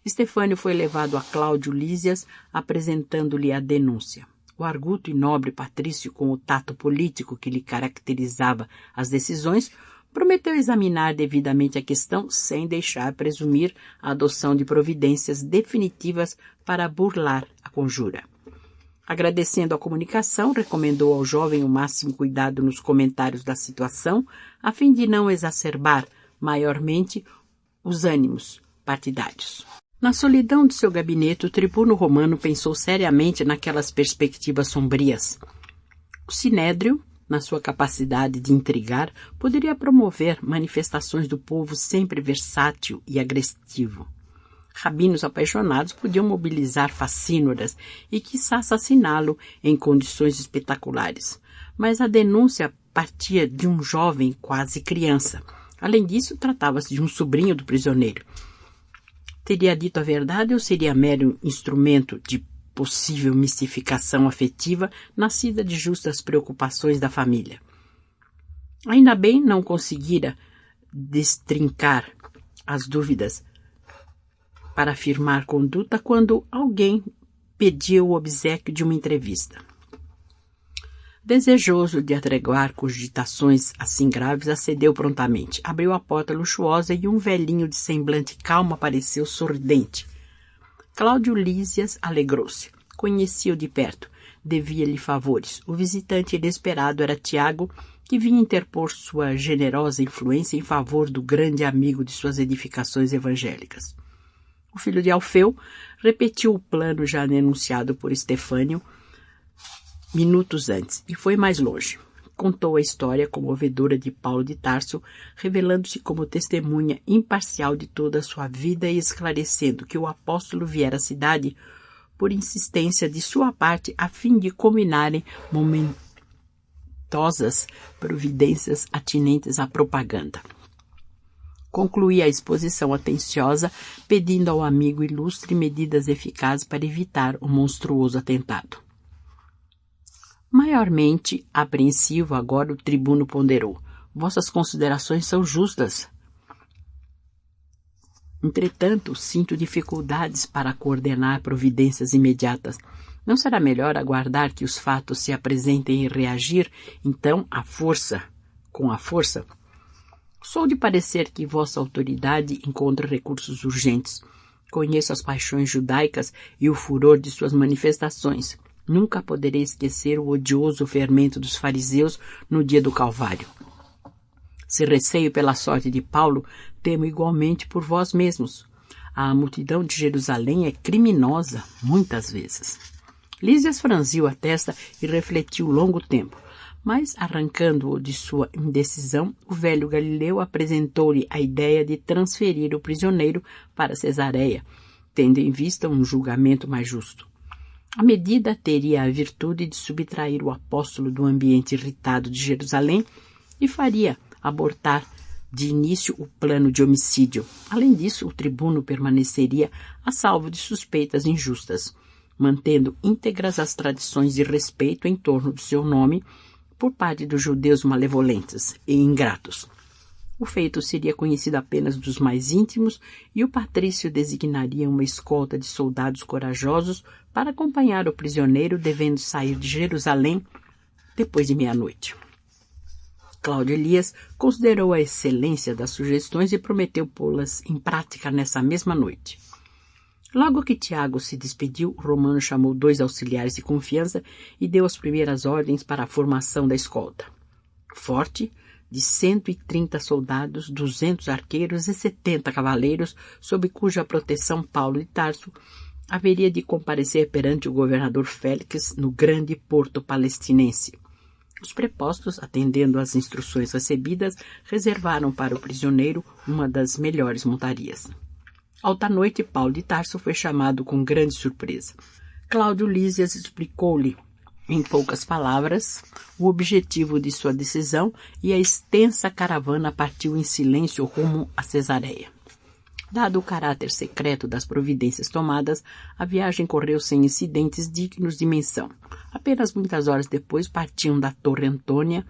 Estefânio foi levado a Cláudio Lísias, apresentando-lhe a denúncia. O arguto e nobre patrício, com o tato político que lhe caracterizava as decisões, prometeu examinar devidamente a questão sem deixar presumir a adoção de providências definitivas para burlar a conjura. Agradecendo a comunicação, recomendou ao jovem o máximo cuidado nos comentários da situação, a fim de não exacerbar maiormente os ânimos partidários. Na solidão de seu gabinete, o tribuno romano pensou seriamente naquelas perspectivas sombrias. O Sinédrio, na sua capacidade de intrigar, poderia promover manifestações do povo sempre versátil e agressivo. Rabinos apaixonados podiam mobilizar facínoras e, quiçá, assassiná-lo em condições espetaculares. Mas a denúncia partia de um jovem quase criança. Além disso, tratava-se de um sobrinho do prisioneiro. Teria dito a verdade ou seria mero instrumento de possível mistificação afetiva nascida de justas preocupações da família? Ainda bem não conseguira destrincar as dúvidas para afirmar conduta quando alguém pediu o obséquio de uma entrevista. Desejoso de atreguar cogitações assim graves, acedeu prontamente. Abriu a porta luxuosa e um velhinho de semblante calmo apareceu sorridente. Cláudio Lísias alegrou-se. Conhecia-o de perto. Devia-lhe favores. O visitante inesperado era Tiago, que vinha interpor sua generosa influência em favor do grande amigo de suas edificações evangélicas. O filho de Alfeu repetiu o plano já enunciado por Estefânio minutos antes, e foi mais longe. contou a história comovedora de Paulo de Tarso, revelando-se como testemunha imparcial de toda a sua vida e esclarecendo que o apóstolo viera à cidade por insistência de sua parte a fim de combinarem momentosas providências atinentes à propaganda. Concluí a exposição atenciosa, pedindo ao amigo ilustre medidas eficazes para evitar o monstruoso atentado. Maiormente apreensivo agora, o tribuno ponderou: vossas considerações são justas. Entretanto, sinto dificuldades para coordenar providências imediatas. Não será melhor aguardar que os fatos se apresentem e reagir, então, com a força? Sou de parecer que vossa autoridade encontra recursos urgentes. Conheço as paixões judaicas e o furor de suas manifestações. Nunca poderei esquecer o odioso fermento dos fariseus no dia do Calvário. Se receio pela sorte de Paulo, temo igualmente por vós mesmos. A multidão de Jerusalém é criminosa, muitas vezes. Lísias franziu a testa e refletiu longo tempo. Mas, arrancando-o de sua indecisão, o velho Galileu apresentou-lhe a ideia de transferir o prisioneiro para Cesareia, tendo em vista um julgamento mais justo. A medida teria a virtude de subtrair o apóstolo do ambiente irritado de Jerusalém e faria abortar de início o plano de homicídio. Além disso, o tribuno permaneceria a salvo de suspeitas injustas, mantendo íntegras as tradições de respeito em torno do seu nome por parte dos judeus malevolentes e ingratos. O feito seria conhecido apenas dos mais íntimos e o patrício designaria uma escolta de soldados corajosos para acompanhar o prisioneiro, devendo sair de Jerusalém depois de meia-noite. Cláudio Elias considerou a excelência das sugestões e prometeu pô-las em prática nessa mesma noite. Logo que Tiago se despediu, o Romano chamou 2 auxiliares de confiança e deu as primeiras ordens para a formação da escolta. Forte, de 130 soldados, 200 arqueiros e 70 cavaleiros, sob cuja proteção Paulo de Tarso haveria de comparecer perante o governador Félix no grande porto palestinense. Os prepostos, atendendo às instruções recebidas, reservaram para o prisioneiro uma das melhores montarias. Alta noite, Paulo de Tarso foi chamado com grande surpresa. Cláudio Lísias explicou-lhe, em poucas palavras, o objetivo de sua decisão e a extensa caravana partiu em silêncio rumo a Cesareia. Dado o caráter secreto das providências tomadas, a viagem correu sem incidentes dignos de menção. Apenas muitas horas depois partiam da Torre Antônia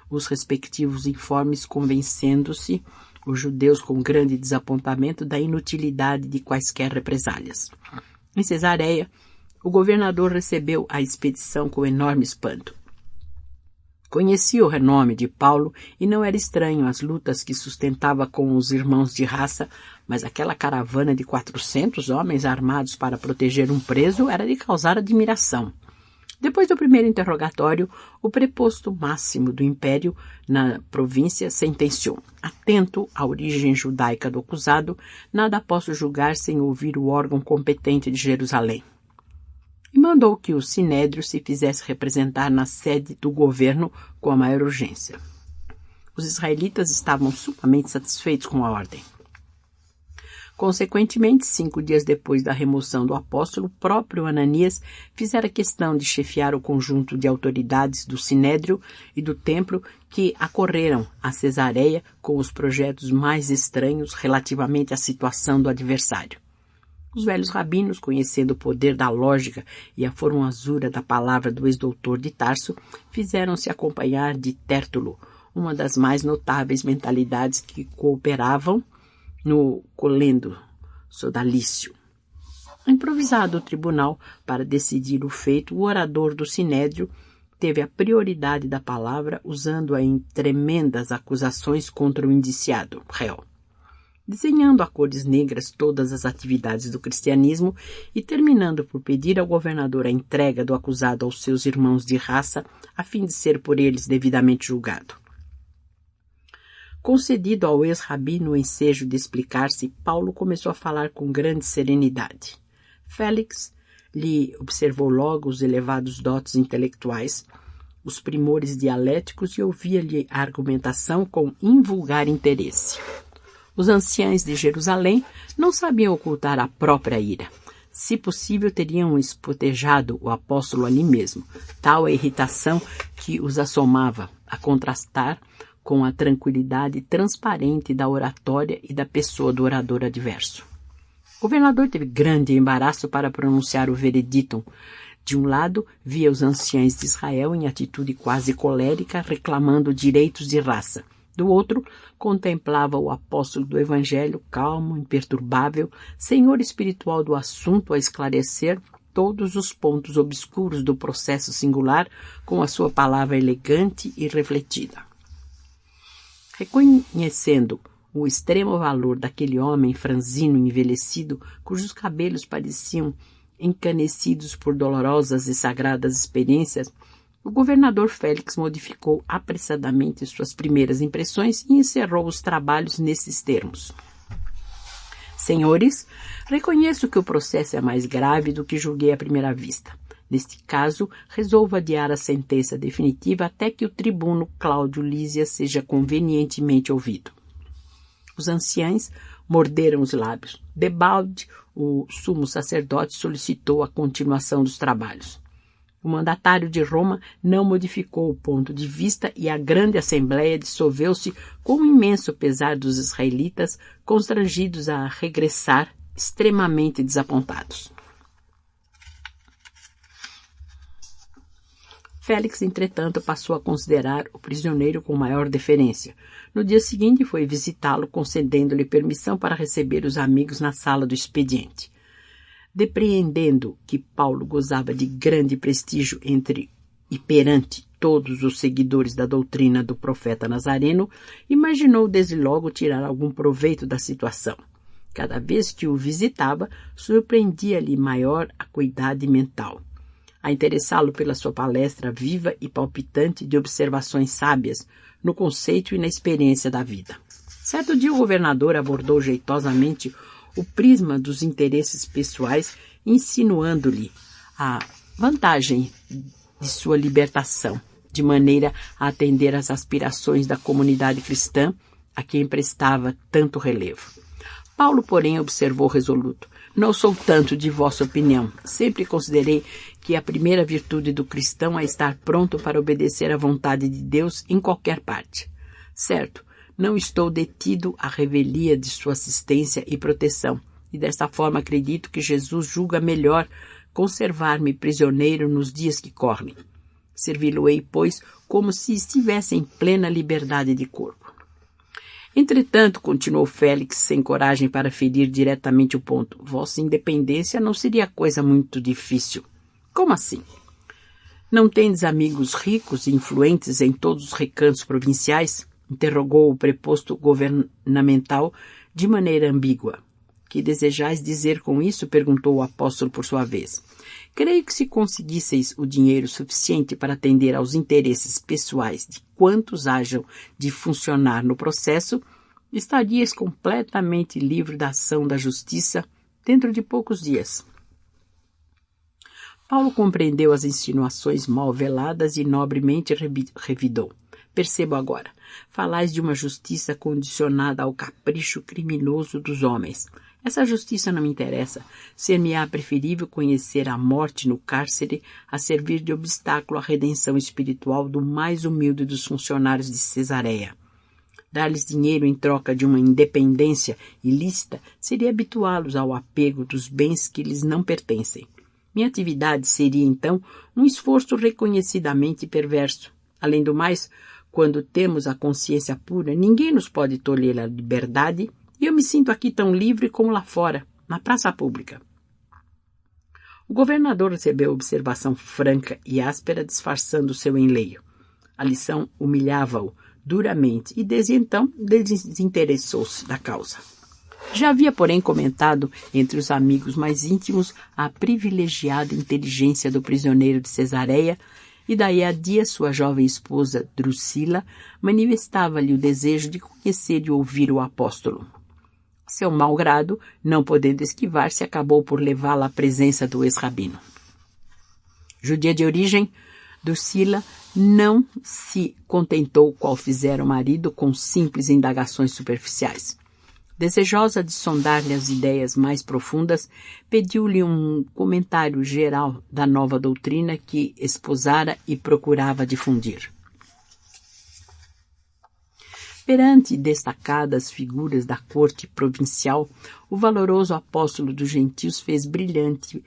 os respectivos informes, convencendo-se os judeus com grande desapontamento da inutilidade de quaisquer represálias. Em Cesareia, o governador recebeu a expedição com enorme espanto. Conhecia o renome de Paulo e não era estranho às lutas que sustentava com os irmãos de raça, mas aquela caravana de 400 homens armados para proteger um preso era de causar admiração. Depois do primeiro interrogatório, o preposto máximo do império na província sentenciou: atento à origem judaica do acusado, nada posso julgar sem ouvir o órgão competente de Jerusalém. E mandou que o sinédrio se fizesse representar na sede do governo com a maior urgência. Os israelitas estavam sumamente satisfeitos com a ordem. Consequentemente, 5 dias depois da remoção do apóstolo, o próprio Ananias fizera questão de chefiar o conjunto de autoridades do Sinédrio e do Templo que acorreram a Cesareia com os projetos mais estranhos relativamente à situação do adversário. Os velhos rabinos, conhecendo o poder da lógica e a formosura da palavra do ex-doutor de Tarso, fizeram-se acompanhar de Tértulo, uma das mais notáveis mentalidades que cooperavam no colendo sodalício. Improvisado o tribunal para decidir o feito, o orador do Sinédrio teve a prioridade da palavra, usando-a em tremendas acusações contra o indiciado, réu, desenhando a cores negras todas as atividades do cristianismo e terminando por pedir ao governador a entrega do acusado aos seus irmãos de raça, a fim de ser por eles devidamente julgado. Concedido ao ex-rabino o ensejo de explicar-se, Paulo começou a falar com grande serenidade. Félix lhe observou logo os elevados dotes intelectuais, os primores dialéticos e ouvia-lhe a argumentação com invulgar interesse. Os anciães de Jerusalém não sabiam ocultar a própria ira. Se possível, teriam espotejado o apóstolo ali mesmo, tal a irritação que os assomava, a contrastar com a tranquilidade transparente da oratória e da pessoa do orador adverso. O governador teve grande embaraço para pronunciar o veredito. De um lado, via os anciães de Israel em atitude quase colérica, reclamando direitos de raça. Do outro, contemplava o apóstolo do Evangelho, calmo, imperturbável, senhor espiritual do assunto a esclarecer todos os pontos obscuros do processo singular com a sua palavra elegante e refletida. Reconhecendo o extremo valor daquele homem franzino e envelhecido, cujos cabelos pareciam encanecidos por dolorosas e sagradas experiências, o governador Félix modificou apressadamente suas primeiras impressões e encerrou os trabalhos nesses termos. Senhores, reconheço que o processo é mais grave do que julguei à primeira vista. Neste caso, resolvo adiar a sentença definitiva até que o tribuno Cláudio Lísias seja convenientemente ouvido. Os anciães morderam os lábios. Debalde, o sumo sacerdote, solicitou a continuação dos trabalhos. O mandatário de Roma não modificou o ponto de vista e a grande assembleia dissolveu-se com o imenso pesar dos israelitas, constrangidos a regressar, extremamente desapontados. Félix, entretanto, passou a considerar o prisioneiro com maior deferência. No dia seguinte foi visitá-lo, concedendo-lhe permissão para receber os amigos na sala do expediente. Depreendendo que Paulo gozava de grande prestígio entre e perante todos os seguidores da doutrina do profeta Nazareno, imaginou desde logo tirar algum proveito da situação. Cada vez que o visitava, surpreendia-lhe maior acuidade mental. A interessá-lo pela sua palestra viva e palpitante de observações sábias no conceito e na experiência da vida. Certo dia o governador abordou jeitosamente o prisma dos interesses pessoais, insinuando-lhe a vantagem de sua libertação, de maneira a atender às aspirações da comunidade cristã a quem prestava tanto relevo. Paulo, porém, observou resoluto: não sou tanto de vossa opinião. Sempre considerei que a primeira virtude do cristão é estar pronto para obedecer à vontade de Deus em qualquer parte. Certo, não estou detido à revelia de sua assistência e proteção, e desta forma acredito que Jesus julga melhor conservar-me prisioneiro nos dias que correm. Servi-lo-ei, pois, como se estivesse em plena liberdade de corpo. Entretanto, continuou Félix, sem coragem para ferir diretamente o ponto, vossa independência não seria coisa muito difícil. Como assim? Não tendes amigos ricos e influentes em todos os recantos provinciais? Interrogou o preposto governamental de maneira ambígua. Que desejais dizer com isso? Perguntou o apóstolo por sua vez. Creio que se conseguisseis o dinheiro suficiente para atender aos interesses pessoais de quantos hajam de funcionar no processo, estarias completamente livre da ação da justiça dentro de poucos dias. Paulo compreendeu as insinuações mal veladas e nobremente revidou. Percebo agora. Falais de uma justiça condicionada ao capricho criminoso dos homens. Essa justiça não me interessa. Ser-me-á preferível conhecer a morte no cárcere a servir de obstáculo à redenção espiritual do mais humilde dos funcionários de Cesareia. Dar-lhes dinheiro em troca de uma independência ilícita seria habituá-los ao apego dos bens que lhes não pertencem. Minha atividade seria, então, um esforço reconhecidamente perverso. Além do mais, quando temos a consciência pura, ninguém nos pode tolher a liberdade, e eu me sinto aqui tão livre como lá fora, na praça pública. O governador recebeu a observação franca e áspera, disfarçando seu enleio. A lição humilhava-o duramente e, desde então, desinteressou-se da causa. Já havia, porém, comentado entre os amigos mais íntimos a privilegiada inteligência do prisioneiro de Cesareia, e daí a dias sua jovem esposa, Drusila, manifestava-lhe o desejo de conhecer e ouvir o apóstolo. Seu mau grado, não podendo esquivar-se, acabou por levá-la à presença do ex-rabino. Judia de origem, Drusila não se contentou, qual fizera o marido, com simples indagações superficiais. Desejosa de sondar-lhe as ideias mais profundas, pediu-lhe um comentário geral da nova doutrina que esposara e procurava difundir. Perante destacadas figuras da corte provincial, o valoroso apóstolo dos gentios fez brilhante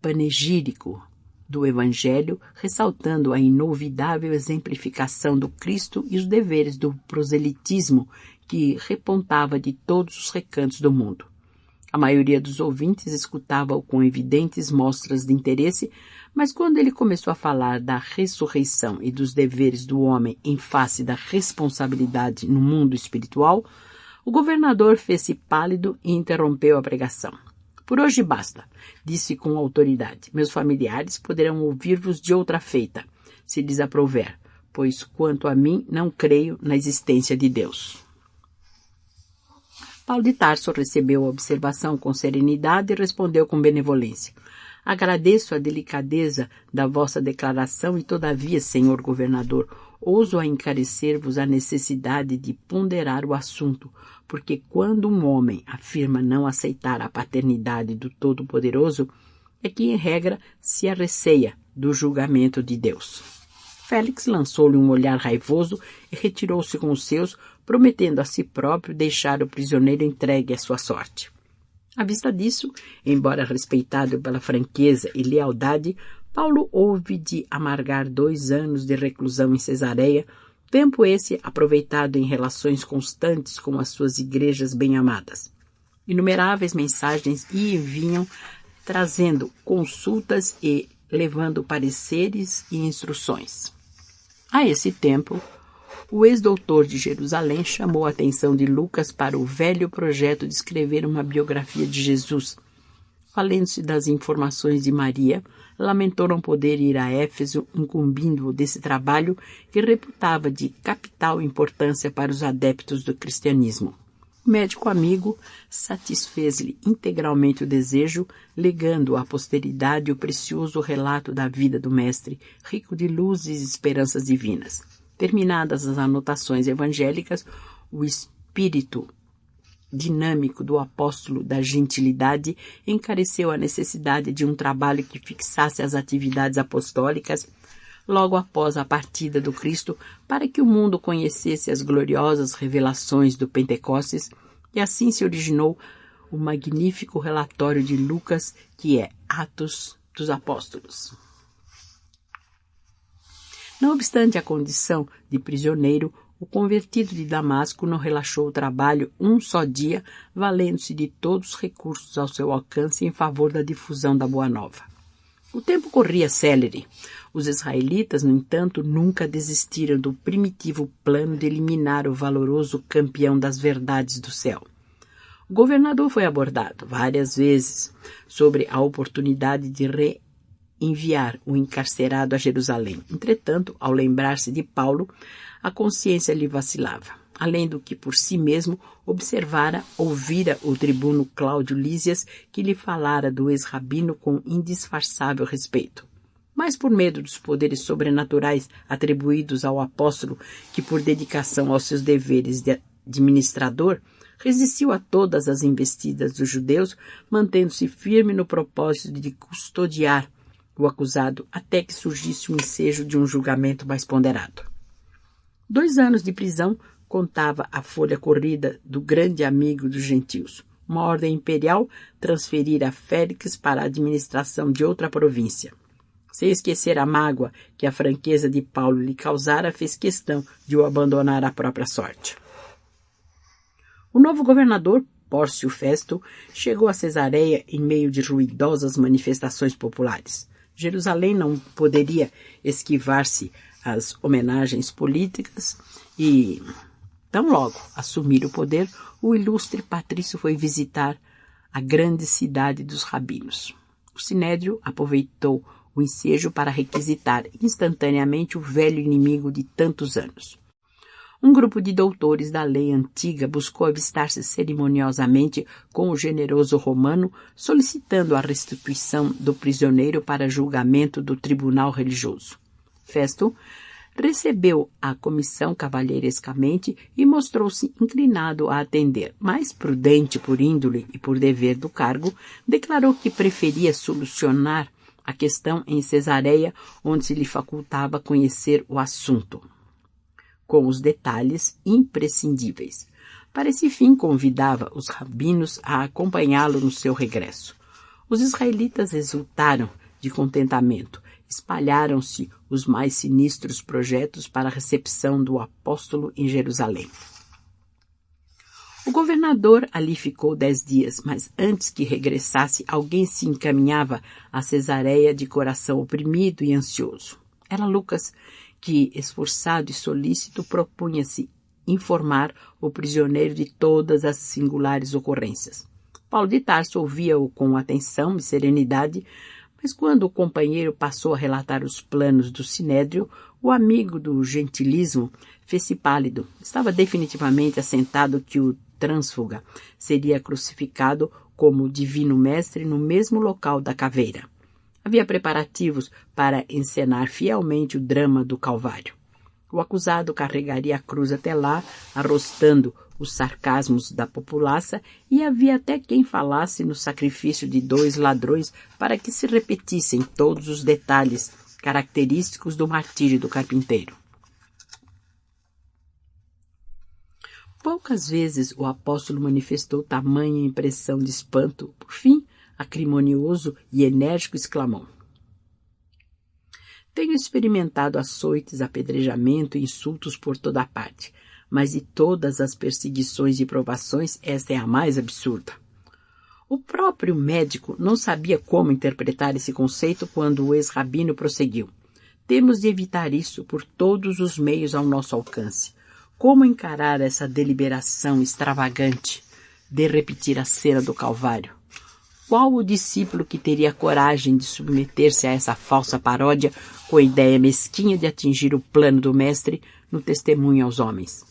panegírico do Evangelho, ressaltando a inolvidável exemplificação do Cristo e os deveres do proselitismo que repontava de todos os recantos do mundo. A maioria dos ouvintes escutava-o com evidentes mostras de interesse, mas quando ele começou a falar da ressurreição e dos deveres do homem em face da responsabilidade no mundo espiritual, o governador fez-se pálido e interrompeu a pregação. Por hoje basta, disse com autoridade. Meus familiares poderão ouvir-vos de outra feita, se lhes aprouver, pois quanto a mim não creio na existência de Deus. Paulo de Tarso recebeu a observação com serenidade e respondeu com benevolência. Agradeço a delicadeza da vossa declaração e, todavia, senhor governador, ouso a encarecer-vos a necessidade de ponderar o assunto, porque quando um homem afirma não aceitar a paternidade do Todo-Poderoso, é que, em regra, se arreceia do julgamento de Deus. Félix lançou-lhe um olhar raivoso e retirou-se com os seus, prometendo a si próprio deixar o prisioneiro entregue à sua sorte. À vista disso, embora respeitado pela franqueza e lealdade, Paulo houve de amargar 2 anos de reclusão em Cesareia, tempo esse aproveitado em relações constantes com as suas igrejas bem-amadas. Inumeráveis mensagens iam e vinham, trazendo consultas e levando pareceres e instruções. A esse tempo, o ex-doutor de Jerusalém chamou a atenção de Lucas para o velho projeto de escrever uma biografia de Jesus. Valendo-se das informações de Maria, lamentou não poder ir a Éfeso, incumbindo-o desse trabalho que reputava de capital importância para os adeptos do cristianismo. O médico amigo satisfez-lhe integralmente o desejo, legando à posteridade o precioso relato da vida do mestre, rico de luzes e esperanças divinas. Terminadas as anotações evangélicas, o espírito dinâmico do apóstolo da gentilidade encareceu a necessidade de um trabalho que fixasse as atividades apostólicas logo após a partida do Cristo, para que o mundo conhecesse as gloriosas revelações do Pentecostes, e assim se originou o magnífico relatório de Lucas, que é Atos dos Apóstolos. Não obstante a condição de prisioneiro, o convertido de Damasco não relaxou o trabalho um só dia, valendo-se de todos os recursos ao seu alcance em favor da difusão da Boa Nova. O tempo corria célere. Os israelitas, no entanto, nunca desistiram do primitivo plano de eliminar o valoroso campeão das verdades do céu. O governador foi abordado várias vezes sobre a oportunidade de reenviar o encarcerado a Jerusalém. Entretanto, ao lembrar-se de Paulo, a consciência lhe vacilava. Além do que por si mesmo ouvira o tribuno Cláudio Lísias, que lhe falara do ex-rabino com indisfarçável respeito. Mas por medo dos poderes sobrenaturais atribuídos ao apóstolo, que por dedicação aos seus deveres de administrador, resistiu a todas as investidas dos judeus, mantendo-se firme no propósito de custodiar o acusado até que surgisse o ensejo de um julgamento mais ponderado. 2 anos de prisão contava a folha corrida do grande amigo dos gentios. Uma ordem imperial transferira Félix para a administração de outra província. Sem esquecer a mágoa que a franqueza de Paulo lhe causara, fez questão de o abandonar à própria sorte. O novo governador, Pórcio Festo, chegou a Cesareia em meio de ruidosas manifestações populares. Jerusalém não poderia esquivar-se às homenagens políticas e, tão logo assumir o poder, o ilustre patrício foi visitar a grande cidade dos rabinos. O sinédrio aproveitou o ensejo para requisitar instantaneamente o velho inimigo de tantos anos. Um grupo de doutores da lei antiga buscou avistar-se cerimoniosamente com o generoso romano, solicitando a restituição do prisioneiro para julgamento do tribunal religioso. Festo recebeu a comissão cavalheirescamente e mostrou-se inclinado a atender, mas prudente por índole e por dever do cargo, declarou que preferia solucionar a questão em Cesareia, onde se lhe facultava conhecer o assunto, com os detalhes imprescindíveis. Para esse fim, convidava os rabinos a acompanhá-lo no seu regresso. Os israelitas exultaram de contentamento. Espalharam-se os mais sinistros projetos para a recepção do apóstolo em Jerusalém. O governador ali ficou 10 dias, mas antes que regressasse, alguém se encaminhava a Cesareia de coração oprimido e ansioso. Era Lucas, que, esforçado e solícito, propunha-se informar o prisioneiro de todas as singulares ocorrências. Paulo de Tarso ouvia-o com atenção e serenidade, mas quando o companheiro passou a relatar os planos do Sinédrio, o amigo do gentilismo fez-se pálido. Estava definitivamente assentado que o trânsfuga seria crucificado como divino mestre no mesmo local da caveira. Havia preparativos para encenar fielmente o drama do Calvário. O acusado carregaria a cruz até lá, arrostando os sarcasmos da populaça, e havia até quem falasse no sacrifício de 2 ladrões para que se repetissem todos os detalhes característicos do martírio do carpinteiro. Poucas vezes o apóstolo manifestou tamanha impressão de espanto. Por fim, acrimonioso e enérgico, exclamou: Tenho experimentado açoites, apedrejamento e insultos por toda a parte, mas de todas as perseguições e provações, esta é a mais absurda. O próprio médico não sabia como interpretar esse conceito quando o ex-rabino prosseguiu. Temos de evitar isso por todos os meios ao nosso alcance. Como encarar essa deliberação extravagante de repetir a cena do Calvário? Qual o discípulo que teria coragem de submeter-se a essa falsa paródia com a ideia mesquinha de atingir o plano do mestre no testemunho aos homens?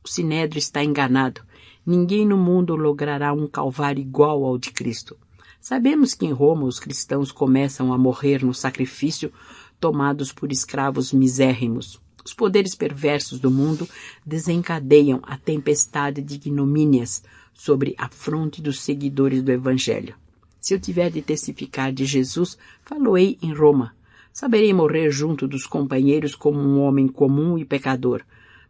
O Sinédrio está enganado. Ninguém no mundo logrará um Calvário igual ao de Cristo. Sabemos que em Roma os cristãos começam a morrer no sacrifício, tomados por escravos misérrimos. Os poderes perversos do mundo desencadeiam a tempestade de ignomínias sobre a fronte dos seguidores do Evangelho. Se eu tiver de testificar de Jesus, falo-ei em Roma. Saberei morrer junto dos companheiros como um homem comum e pecador,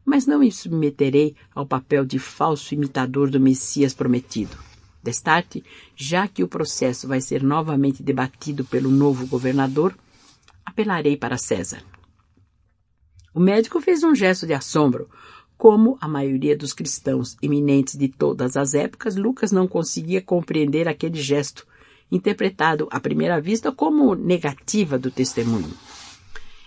mas não me submeterei ao papel de falso imitador do Messias prometido. Destarte, já que o processo vai ser novamente debatido pelo novo governador, apelarei para César. O médico fez um gesto de assombro. Como a maioria dos cristãos eminentes de todas as épocas, Lucas não conseguia compreender aquele gesto, interpretado à primeira vista como negativa do testemunho.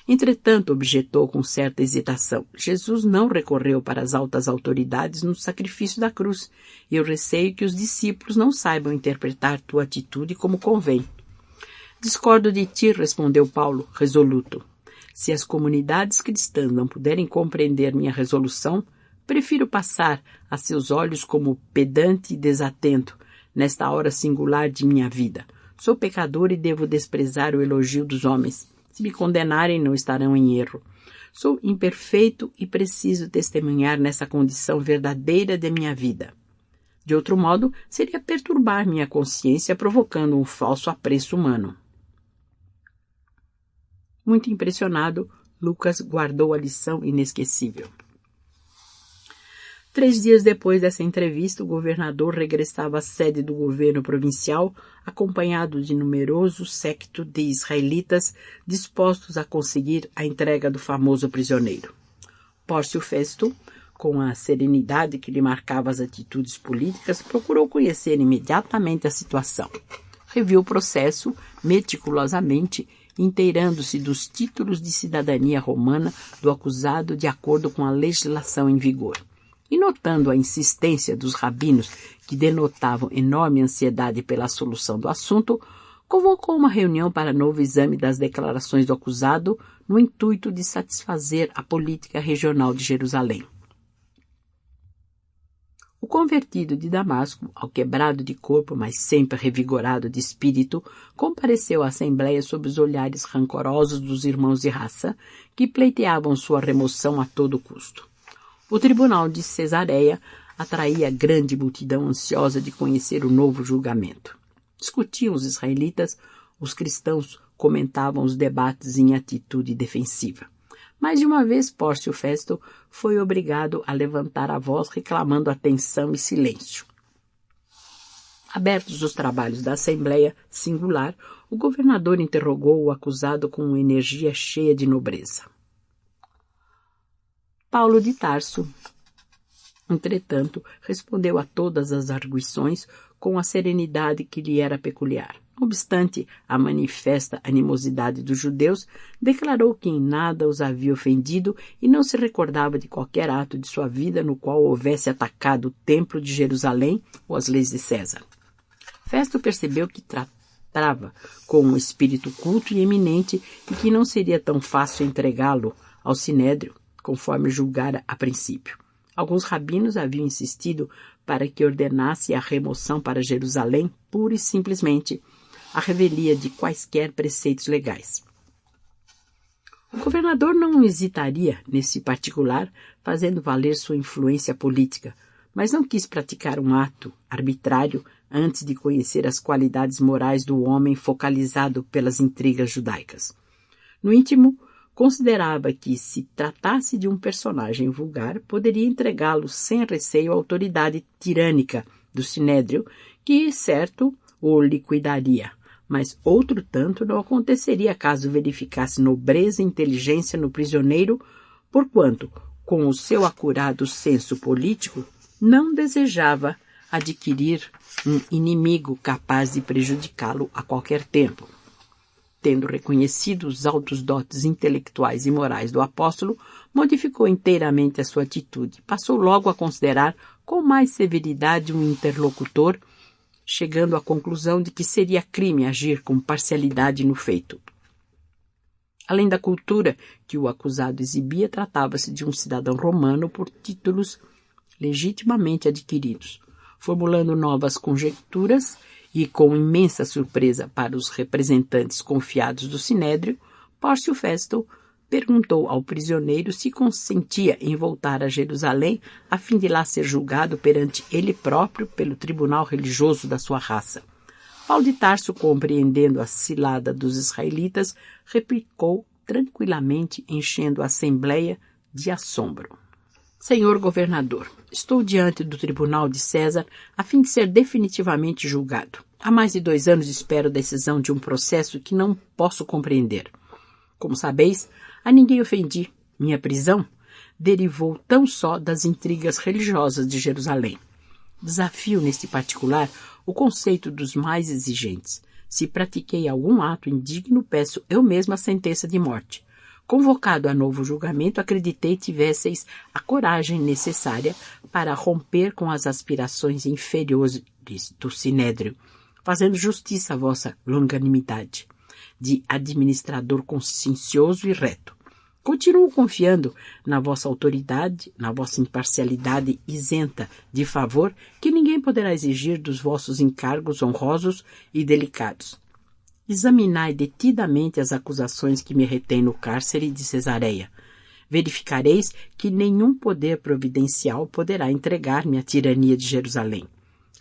Entretanto, objetou com certa hesitação, Jesus não recorreu para as altas autoridades no sacrifício da cruz, e eu receio que os discípulos não saibam interpretar tua atitude como convém. Discordo de ti, respondeu Paulo, resoluto. Se as comunidades cristãs não puderem compreender minha resolução, prefiro passar a seus olhos como pedante e desatento nesta hora singular de minha vida. Sou pecador e devo desprezar o elogio dos homens. Se me condenarem, não estarão em erro. Sou imperfeito e preciso testemunhar nessa condição verdadeira de minha vida. De outro modo, seria perturbar minha consciência provocando um falso apreço humano. Muito impressionado, Lucas guardou a lição inesquecível. 3 dias depois dessa entrevista, o governador regressava à sede do governo provincial, acompanhado de numeroso séquito de israelitas dispostos a conseguir a entrega do famoso prisioneiro. Pórcio Festo, com a serenidade que lhe marcava as atitudes políticas, procurou conhecer imediatamente a situação. Reviu o processo meticulosamente, inteirando-se dos títulos de cidadania romana do acusado de acordo com a legislação em vigor. E notando a insistência dos rabinos, que denotavam enorme ansiedade pela solução do assunto, convocou uma reunião para novo exame das declarações do acusado, no intuito de satisfazer a política regional de Jerusalém. O convertido de Damasco, ao quebrado de corpo, mas sempre revigorado de espírito, compareceu à Assembleia sob os olhares rancorosos dos irmãos de raça, que pleiteavam sua remoção a todo custo. O tribunal de Cesareia atraía grande multidão ansiosa de conhecer o novo julgamento. Discutiam os israelitas, os cristãos comentavam os debates em atitude defensiva. Mais de uma vez, Pórcio Festo foi obrigado a levantar a voz reclamando atenção e silêncio. Abertos os trabalhos da Assembleia Singular, o governador interrogou o acusado com uma energia cheia de nobreza. Paulo de Tarso, entretanto, respondeu a todas as arguições com a serenidade que lhe era peculiar. Não obstante a manifesta animosidade dos judeus, declarou que em nada os havia ofendido e não se recordava de qualquer ato de sua vida no qual houvesse atacado o templo de Jerusalém ou as leis de César. Festo percebeu que tratava com um espírito culto e eminente e que não seria tão fácil entregá-lo ao sinédrio, conforme julgara a princípio. Alguns rabinos haviam insistido para que ordenasse a remoção para Jerusalém pura e simplesmente a revelia de quaisquer preceitos legais. O governador não hesitaria, nesse particular, fazendo valer sua influência política, mas não quis praticar um ato arbitrário antes de conhecer as qualidades morais do homem focalizado pelas intrigas judaicas. No íntimo, considerava que, se tratasse de um personagem vulgar, poderia entregá-lo sem receio à autoridade tirânica do sinédrio, que, certo, o liquidaria. Mas outro tanto não aconteceria caso verificasse nobreza e inteligência no prisioneiro, porquanto, com o seu acurado senso político, não desejava adquirir um inimigo capaz de prejudicá-lo a qualquer tempo. Tendo reconhecido os altos dotes intelectuais e morais do apóstolo, modificou inteiramente a sua atitude. Passou logo a considerar com mais severidade um interlocutor, chegando à conclusão de que seria crime agir com parcialidade no feito. Além da cultura que o acusado exibia, tratava-se de um cidadão romano por títulos legitimamente adquiridos. Formulando novas conjecturas e com imensa surpresa para os representantes confiados do Sinédrio, Pórcio Festo perguntou ao prisioneiro se consentia em voltar a Jerusalém a fim de lá ser julgado perante ele próprio pelo tribunal religioso da sua raça. Paulo de Tarso, compreendendo a cilada dos israelitas, replicou tranquilamente, enchendo a assembleia de assombro. Senhor governador, estou diante do tribunal de César a fim de ser definitivamente julgado. Há mais de 2 anos espero a decisão de um processo que não posso compreender. Como sabeis, a ninguém ofendi. Minha prisão derivou tão só das intrigas religiosas de Jerusalém. Desafio neste particular o conceito dos mais exigentes. Se pratiquei algum ato indigno, peço eu mesma a sentença de morte. Convocado a novo julgamento, acreditei tivesseis a coragem necessária para romper com as aspirações inferiores do Sinédrio, fazendo justiça à vossa longanimidade de administrador consciencioso e reto. Continuo confiando na vossa autoridade, na vossa imparcialidade isenta de favor que ninguém poderá exigir dos vossos encargos honrosos e delicados. Examinai detidamente as acusações que me retêm no cárcere de Cesareia. Verificareis que nenhum poder providencial poderá entregar-me à tirania de Jerusalém.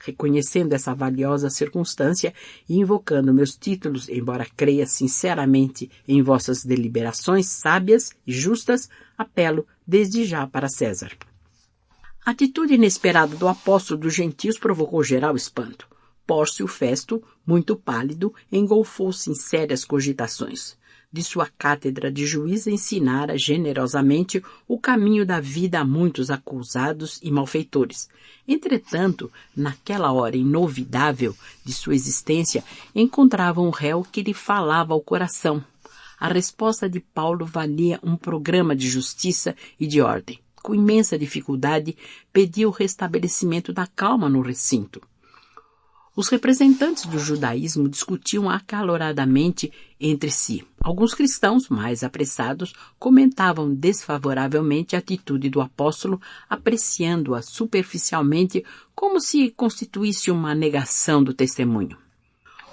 Reconhecendo essa valiosa circunstância e invocando meus títulos, embora creia sinceramente em vossas deliberações sábias e justas, apelo desde já para César. A atitude inesperada do apóstolo dos gentios provocou geral espanto. Pórcio Festo, muito pálido, engolfou-se em sérias cogitações. De sua cátedra de juiz ensinara generosamente o caminho da vida a muitos acusados e malfeitores. Entretanto, naquela hora inovidável de sua existência, encontrava um réu que lhe falava ao coração. A resposta de Paulo valia um programa de justiça e de ordem. Com imensa dificuldade, pediu o restabelecimento da calma no recinto. Os representantes do judaísmo discutiam acaloradamente entre si. Alguns cristãos, mais apressados, comentavam desfavoravelmente a atitude do apóstolo, apreciando-a superficialmente como se constituísse uma negação do testemunho.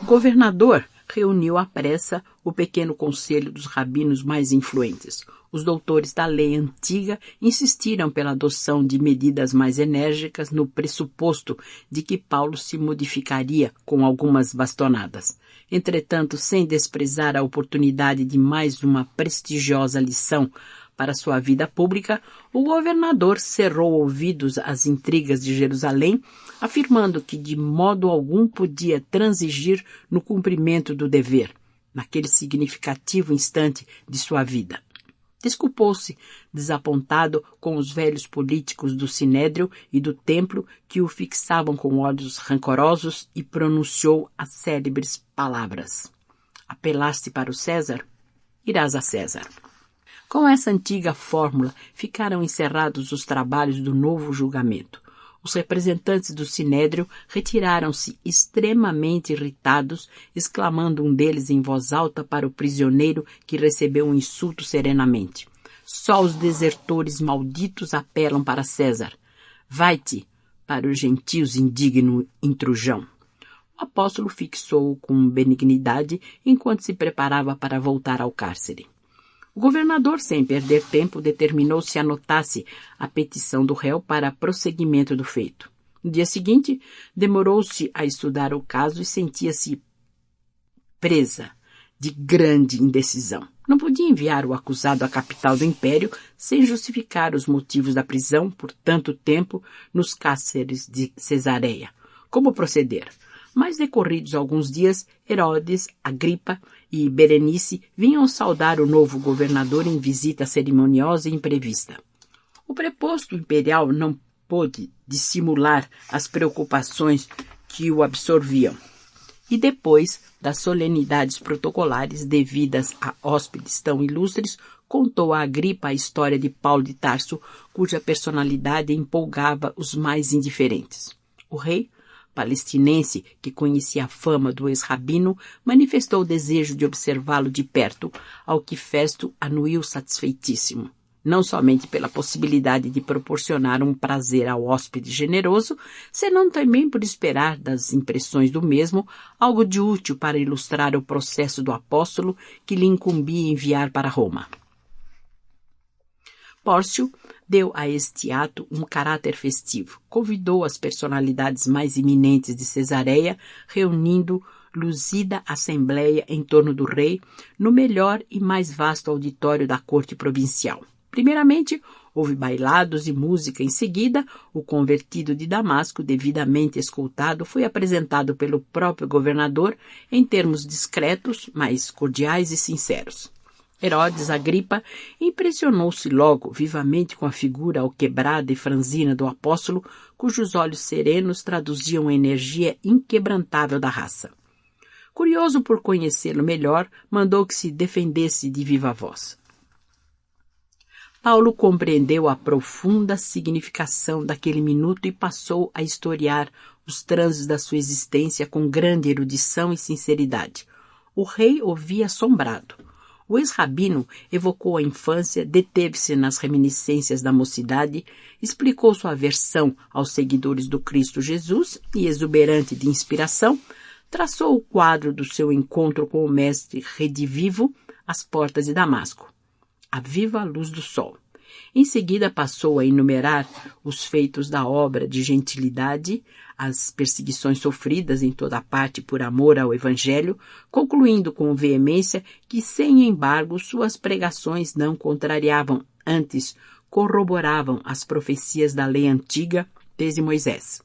O governador reuniu à pressa o pequeno conselho dos rabinos mais influentes. Os doutores da lei antiga insistiram pela adoção de medidas mais enérgicas no pressuposto de que Paulo se modificaria com algumas bastonadas. Entretanto, sem desprezar a oportunidade de mais uma prestigiosa lição para sua vida pública, o governador cerrou ouvidos às intrigas de Jerusalém, afirmando que de modo algum podia transigir no cumprimento do dever, naquele significativo instante de sua vida. Desculpou-se, desapontado com os velhos políticos do Sinédrio e do Templo que o fixavam com olhos rancorosos e pronunciou as célebres palavras: apelaste para o César? Irás a César. Com essa antiga fórmula, ficaram encerrados os trabalhos do novo julgamento. Os representantes do Sinédrio retiraram-se extremamente irritados, exclamando um deles em voz alta para o prisioneiro que recebeu um insulto serenamente: só os desertores malditos apelam para César. Vai-te para os gentios, indigno intrujão. O apóstolo fixou-o com benignidade enquanto se preparava para voltar ao cárcere. O governador, sem perder tempo, determinou se anotasse a petição do réu para prosseguimento do feito. No dia seguinte, demorou-se a estudar o caso e sentia-se presa de grande indecisão. Não podia enviar o acusado à capital do império sem justificar os motivos da prisão por tanto tempo nos cárceres de Cesareia. Como proceder? Mas decorridos alguns dias, Herodes, Agripa e Berenice vinham saudar o novo governador em visita cerimoniosa e imprevista. O preposto imperial não pôde dissimular as preocupações que o absorviam. E depois das solenidades protocolares devidas a hóspedes tão ilustres, contou a Agripa a história de Paulo de Tarso, cuja personalidade empolgava os mais indiferentes. O rei, palestinense, que conhecia a fama do ex-rabino, manifestou o desejo de observá-lo de perto, ao que Festo anuiu satisfeitíssimo, não somente pela possibilidade de proporcionar um prazer ao hóspede generoso, senão também por esperar das impressões do mesmo algo de útil para ilustrar o processo do apóstolo que lhe incumbia enviar para Roma. Pórcio deu a este ato um caráter festivo. Convidou as personalidades mais eminentes de Cesareia, reunindo luzida assembleia em torno do rei, no melhor e mais vasto auditório da corte provincial. Primeiramente, houve bailados e música. Em seguida, o convertido de Damasco, devidamente escoltado, foi apresentado pelo próprio governador em termos discretos, mas cordiais e sinceros. Herodes Agripa impressionou-se logo vivamente com a figura alquebrada e franzina do apóstolo, cujos olhos serenos traduziam a energia inquebrantável da raça. Curioso por conhecê-lo melhor, mandou que se defendesse de viva voz. Paulo compreendeu a profunda significação daquele minuto e passou a historiar os trânsitos da sua existência com grande erudição e sinceridade. O rei ouvia assombrado. O ex-rabino evocou a infância, deteve-se nas reminiscências da mocidade, explicou sua aversão aos seguidores do Cristo Jesus e, exuberante de inspiração, traçou o quadro do seu encontro com o mestre redivivo às portas de Damasco, à viva luz do sol. Em seguida passou a enumerar os feitos da obra de gentilidade, as perseguições sofridas em toda parte por amor ao Evangelho, concluindo com veemência que, sem embargo, suas pregações não contrariavam, antes corroboravam as profecias da lei antiga desde Moisés.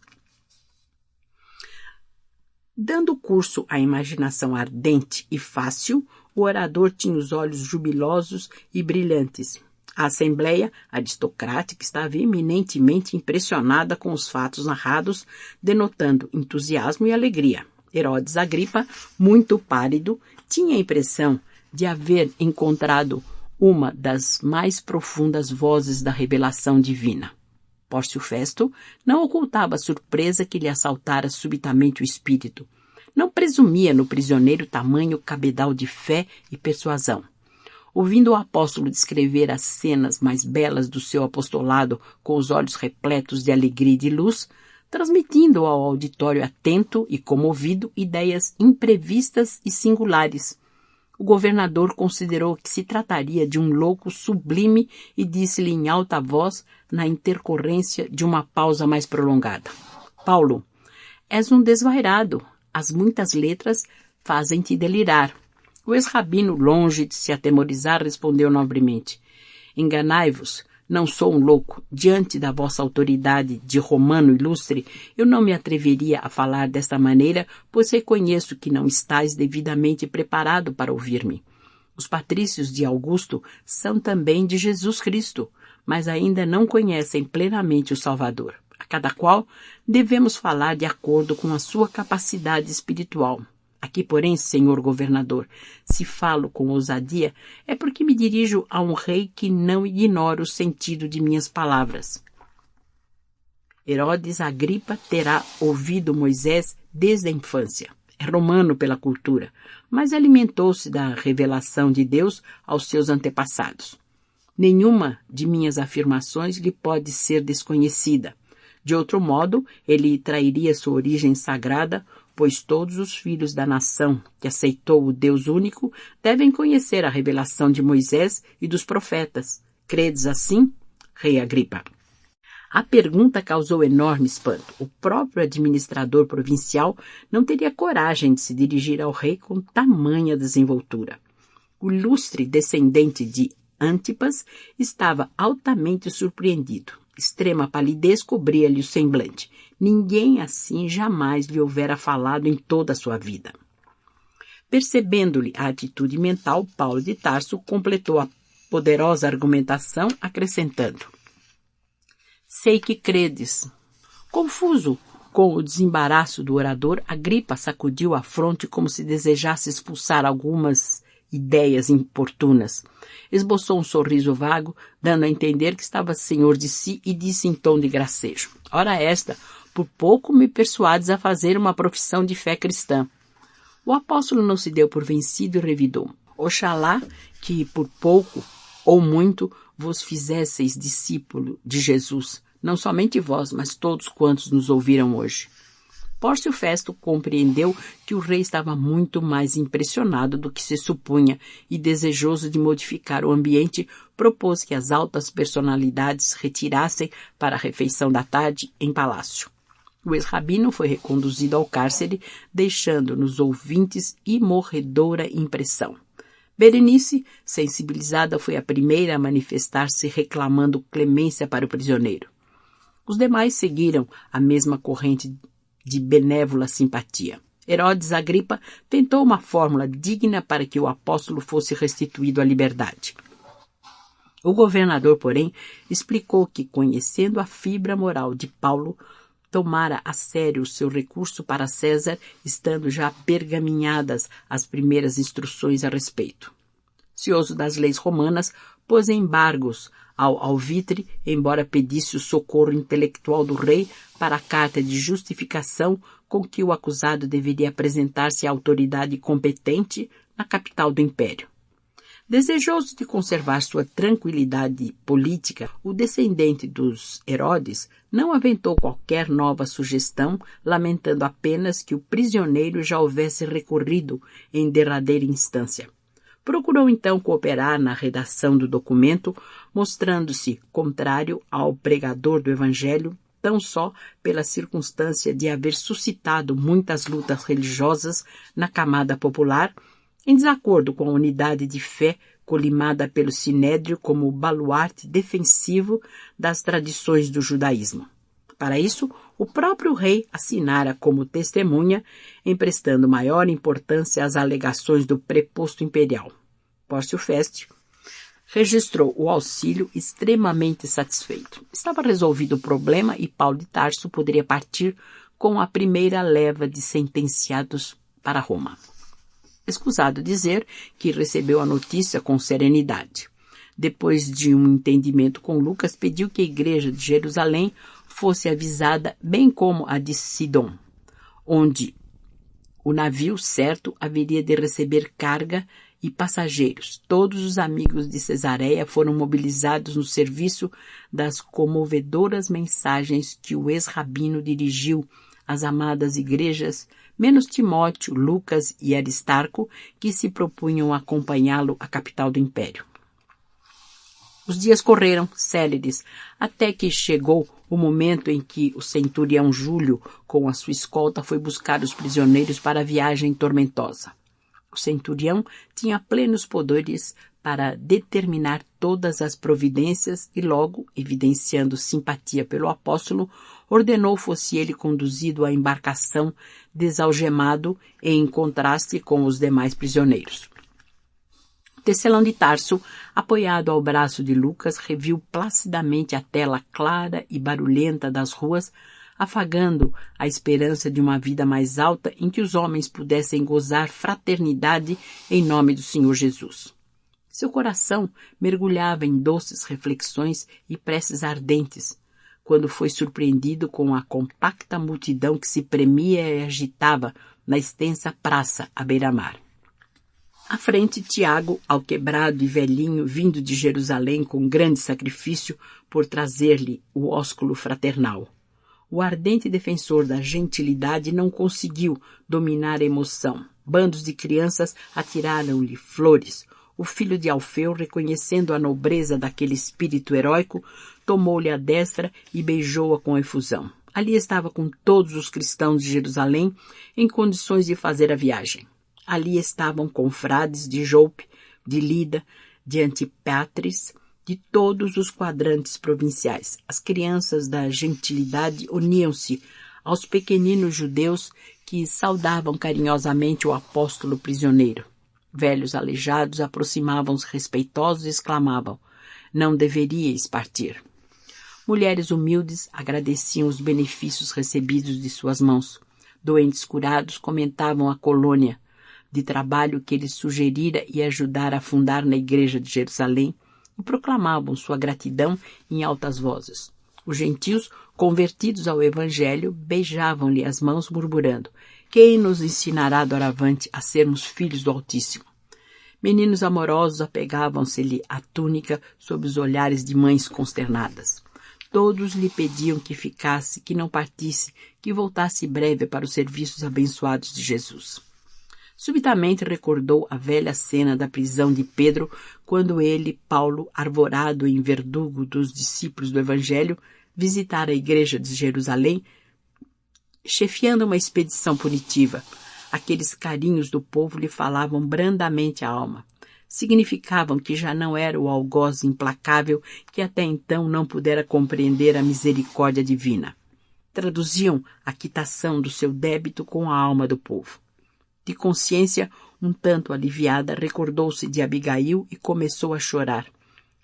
Dando curso à imaginação ardente e fácil, o orador tinha os olhos jubilosos e brilhantes. A assembleia aristocrática estava eminentemente impressionada com os fatos narrados, denotando entusiasmo e alegria. Herodes Agripa, muito pálido, tinha a impressão de haver encontrado uma das mais profundas vozes da revelação divina. Pórcio Festo não ocultava a surpresa que lhe assaltara subitamente o espírito. Não presumia no prisioneiro tamanho cabedal de fé e persuasão. Ouvindo o apóstolo descrever as cenas mais belas do seu apostolado com os olhos repletos de alegria e de luz, transmitindo ao auditório atento e comovido ideias imprevistas e singulares, o governador considerou que se trataria de um louco sublime e disse-lhe em alta voz, na intercorrência de uma pausa mais prolongada: Paulo, és um desvairado. As muitas letras fazem-te delirar. O ex-rabino, longe de se atemorizar, respondeu nobremente: enganai-vos, não sou um louco. Diante da vossa autoridade de romano ilustre, eu não me atreveria a falar desta maneira, pois reconheço que não estáis devidamente preparado para ouvir-me. Os patrícios de Augusto são também de Jesus Cristo, mas ainda não conhecem plenamente o Salvador. A cada qual devemos falar de acordo com a sua capacidade espiritual. Aqui, porém, senhor governador, se falo com ousadia, é porque me dirijo a um rei que não ignora o sentido de minhas palavras. Herodes Agripa terá ouvido Moisés desde a infância. É romano pela cultura, mas alimentou-se da revelação de Deus aos seus antepassados. Nenhuma de minhas afirmações lhe pode ser desconhecida. De outro modo, ele trairia sua origem sagrada, pois todos os filhos da nação que aceitou o Deus único devem conhecer a revelação de Moisés e dos profetas. Credes assim, rei Agripa? A pergunta causou enorme espanto. O próprio administrador provincial não teria coragem de se dirigir ao rei com tamanha desenvoltura. O ilustre descendente de Antipas estava altamente surpreendido. Extrema palidez cobria-lhe o semblante. Ninguém assim jamais lhe houvera falado em toda a sua vida. Percebendo-lhe a atitude mental, Paulo de Tarso completou a poderosa argumentação, acrescentando: sei que credes. Confuso com o desembaraço do orador, Agripa sacudiu a fronte como se desejasse expulsar algumas ideias importunas. Esboçou um sorriso vago, dando a entender que estava senhor de si, e disse em tom de gracejo: ora esta, por pouco me persuades a fazer uma profissão de fé cristã. O apóstolo não se deu por vencido e revidou: oxalá que por pouco ou muito vos fizesseis discípulo de Jesus, não somente vós, mas todos quantos nos ouviram hoje. Pórcio Festo compreendeu que o rei estava muito mais impressionado do que se supunha e, desejoso de modificar o ambiente, propôs que as altas personalidades retirassem para a refeição da tarde em palácio. O ex-rabino foi reconduzido ao cárcere, deixando nos ouvintes imorredora impressão. Berenice, sensibilizada, foi a primeira a manifestar-se reclamando clemência para o prisioneiro. Os demais seguiram a mesma corrente de benévola simpatia. Herodes Agripa tentou uma fórmula digna para que o apóstolo fosse restituído à liberdade. O governador, porém, explicou que, conhecendo a fibra moral de Paulo, tomara a sério o seu recurso para César, estando já pergaminhadas as primeiras instruções a respeito. Cioso das leis romanas, pôs embargos ao alvitre, embora pedisse o socorro intelectual do rei para a carta de justificação com que o acusado deveria apresentar-se à autoridade competente na capital do império. Desejoso de conservar sua tranquilidade política, o descendente dos Herodes não aventou qualquer nova sugestão, lamentando apenas que o prisioneiro já houvesse recorrido em derradeira instância. Procurou então cooperar na redação do documento, mostrando-se contrário ao pregador do Evangelho, tão só pela circunstância de haver suscitado muitas lutas religiosas na camada popular, em desacordo com a unidade de fé colimada pelo Sinédrio como baluarte defensivo das tradições do judaísmo. Para isso, o próprio rei assinara como testemunha, emprestando maior importância às alegações do preposto imperial. Pórcio Festo registrou o auxílio extremamente satisfeito. Estava resolvido o problema e Paulo de Tarso poderia partir com a primeira leva de sentenciados para Roma. Escusado dizer que recebeu a notícia com serenidade. Depois de um entendimento com Lucas, pediu que a igreja de Jerusalém fosse avisada, bem como a de Sidom, onde o navio certo haveria de receber carga e passageiros. Todos os amigos de Cesareia foram mobilizados no serviço das comovedoras mensagens que o ex-rabino dirigiu às amadas igrejas, menos Timóteo, Lucas e Aristarco, que se propunham acompanhá-lo à capital do império. Os dias correram, céleres, até que chegou o momento em que o centurião Júlio, com a sua escolta, foi buscar os prisioneiros para a viagem tormentosa. O centurião tinha plenos poderes para determinar todas as providências e logo, evidenciando simpatia pelo apóstolo, ordenou fosse ele conduzido à embarcação desalgemado em contraste com os demais prisioneiros. Tecelão de Tarso, apoiado ao braço de Lucas, reviu placidamente a tela clara e barulhenta das ruas, afagando a esperança de uma vida mais alta em que os homens pudessem gozar fraternidade em nome do Senhor Jesus. Seu coração mergulhava em doces reflexões e preces ardentes, quando foi surpreendido com a compacta multidão que se premia e agitava na extensa praça à beira-mar. À frente, Tiago, alquebrado e velhinho, vindo de Jerusalém com grande sacrifício por trazer-lhe o ósculo fraternal. O ardente defensor da gentilidade não conseguiu dominar a emoção. Bandos de crianças atiraram-lhe flores. O filho de Alfeu, reconhecendo a nobreza daquele espírito heróico, tomou-lhe a destra e beijou-a com efusão. Ali estava com todos os cristãos de Jerusalém em condições de fazer a viagem. Ali estavam confrades de Jope, de Lida, de Antipatris, de todos os quadrantes provinciais. As crianças da gentilidade uniam-se aos pequeninos judeus que saudavam carinhosamente o apóstolo prisioneiro. Velhos aleijados aproximavam-se respeitosos e exclamavam: "Não deveríeis partir." Mulheres humildes agradeciam os benefícios recebidos de suas mãos. Doentes curados comentavam a colônia de trabalho que ele sugerira e ajudara a fundar na igreja de Jerusalém e proclamavam sua gratidão em altas vozes. Os gentios, convertidos ao evangelho, beijavam-lhe as mãos murmurando: "Quem nos ensinará doravante a sermos filhos do Altíssimo?" Meninos amorosos apegavam-se-lhe à túnica sob os olhares de mães consternadas. Todos lhe pediam que ficasse, que não partisse, que voltasse breve para os serviços abençoados de Jesus. Subitamente recordou a velha cena da prisão de Pedro, quando ele, Paulo, arvorado em verdugo dos discípulos do Evangelho, visitara a igreja de Jerusalém, chefiando uma expedição punitiva. Aqueles carinhos do povo lhe falavam brandamente a alma. Significavam que já não era o algoz implacável que até então não pudera compreender a misericórdia divina. Traduziam a quitação do seu débito com a alma do povo. De consciência um tanto aliviada, recordou-se de Abigail e começou a chorar.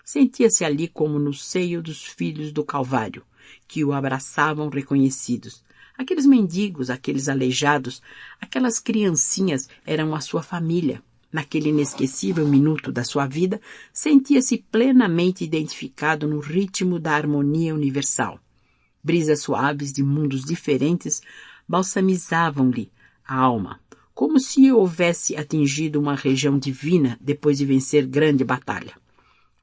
Sentia-se ali como no seio dos filhos do Calvário, que o abraçavam reconhecidos. Aqueles mendigos, aqueles aleijados, aquelas criancinhas eram a sua família. Naquele inesquecível minuto da sua vida, sentia-se plenamente identificado no ritmo da harmonia universal. Brisas suaves de mundos diferentes balsamizavam-lhe a alma, como se houvesse atingido uma região divina depois de vencer grande batalha.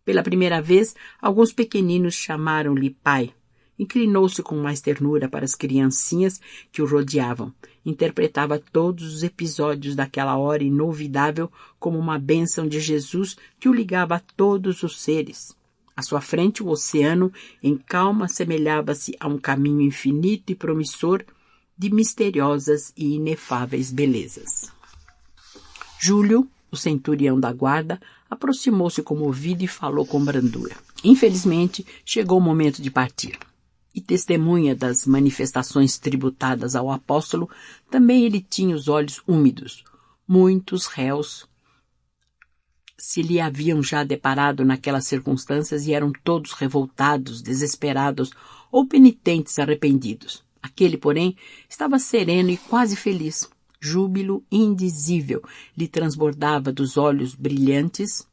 Pela primeira vez, alguns pequeninos chamaram-lhe pai. Inclinou-se com mais ternura para as criancinhas que o rodeavam. Interpretava todos os episódios daquela hora inolvidável como uma bênção de Jesus que o ligava a todos os seres. À sua frente, o oceano, em calma, assemelhava-se a um caminho infinito e promissor de misteriosas e inefáveis belezas. Júlio, o centurião da guarda, aproximou-se comovido e falou com brandura. Infelizmente, chegou o momento de partir. E testemunha das manifestações tributadas ao apóstolo, também ele tinha os olhos úmidos. Muitos réus se lhe haviam já deparado naquelas circunstâncias e eram todos revoltados, desesperados ou penitentes arrependidos. Aquele, porém, estava sereno e quase feliz. Júbilo indizível lhe transbordava dos olhos brilhantes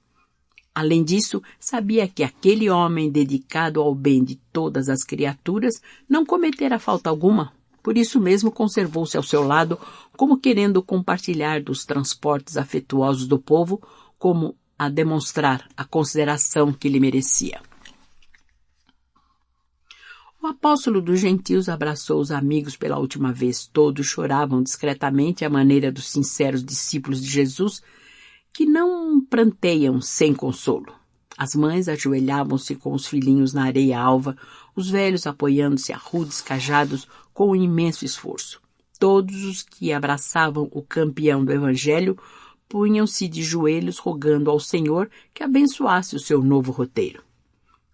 Além disso, sabia que aquele homem dedicado ao bem de todas as criaturas não cometera falta alguma. Por isso mesmo conservou-se ao seu lado, como querendo compartilhar dos transportes afetuosos do povo, como a demonstrar a consideração que lhe merecia. O apóstolo dos gentios abraçou os amigos pela última vez. Todos choravam discretamente à maneira dos sinceros discípulos de Jesus, que não pranteiam sem consolo. As mães ajoelhavam-se com os filhinhos na areia alva, os velhos apoiando-se a rudes cajados com um imenso esforço. Todos os que abraçavam o campeão do Evangelho punham-se de joelhos rogando ao Senhor que abençoasse o seu novo roteiro.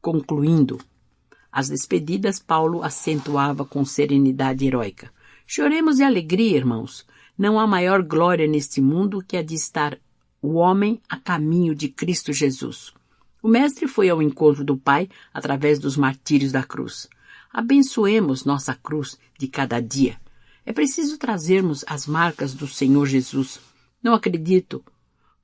Concluindo as despedidas, Paulo acentuava com serenidade heróica: choremos de alegria, irmãos. Não há maior glória neste mundo que a de estar o homem a caminho de Cristo Jesus. O Mestre foi ao encontro do Pai através dos martírios da cruz. Abençoemos nossa cruz de cada dia. É preciso trazermos as marcas do Senhor Jesus. Não acredito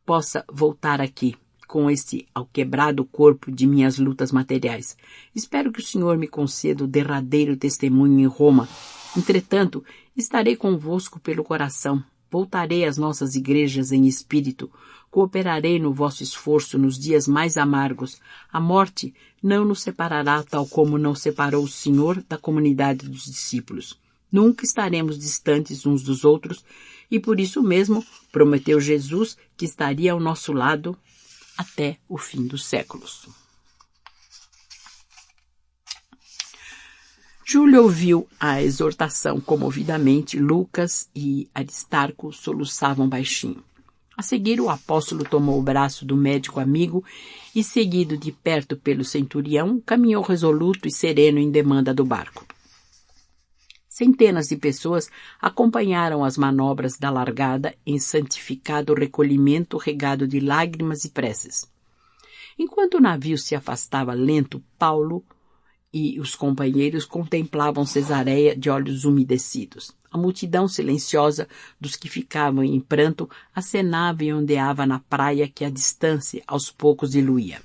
possa voltar aqui com este alquebrado corpo de minhas lutas materiais. Espero que o Senhor me conceda o derradeiro testemunho em Roma. Entretanto, estarei convosco pelo coração. Voltarei às nossas igrejas em espírito. Cooperarei no vosso esforço nos dias mais amargos. A morte não nos separará, tal como não separou o Senhor da comunidade dos discípulos. Nunca estaremos distantes uns dos outros, e por isso mesmo prometeu Jesus que estaria ao nosso lado até o fim dos séculos. Júlio ouviu a exortação comovidamente. Lucas e Aristarco soluçavam baixinho. A seguir, o apóstolo tomou o braço do médico amigo e, seguido de perto pelo centurião, caminhou resoluto e sereno em demanda do barco. Centenas de pessoas acompanharam as manobras da largada em santificado recolhimento regado de lágrimas e preces. Enquanto o navio se afastava lento, Paulo e os companheiros contemplavam Cesareia de olhos umedecidos. A multidão silenciosa dos que ficavam em pranto acenava e ondeava na praia que a distância aos poucos diluía.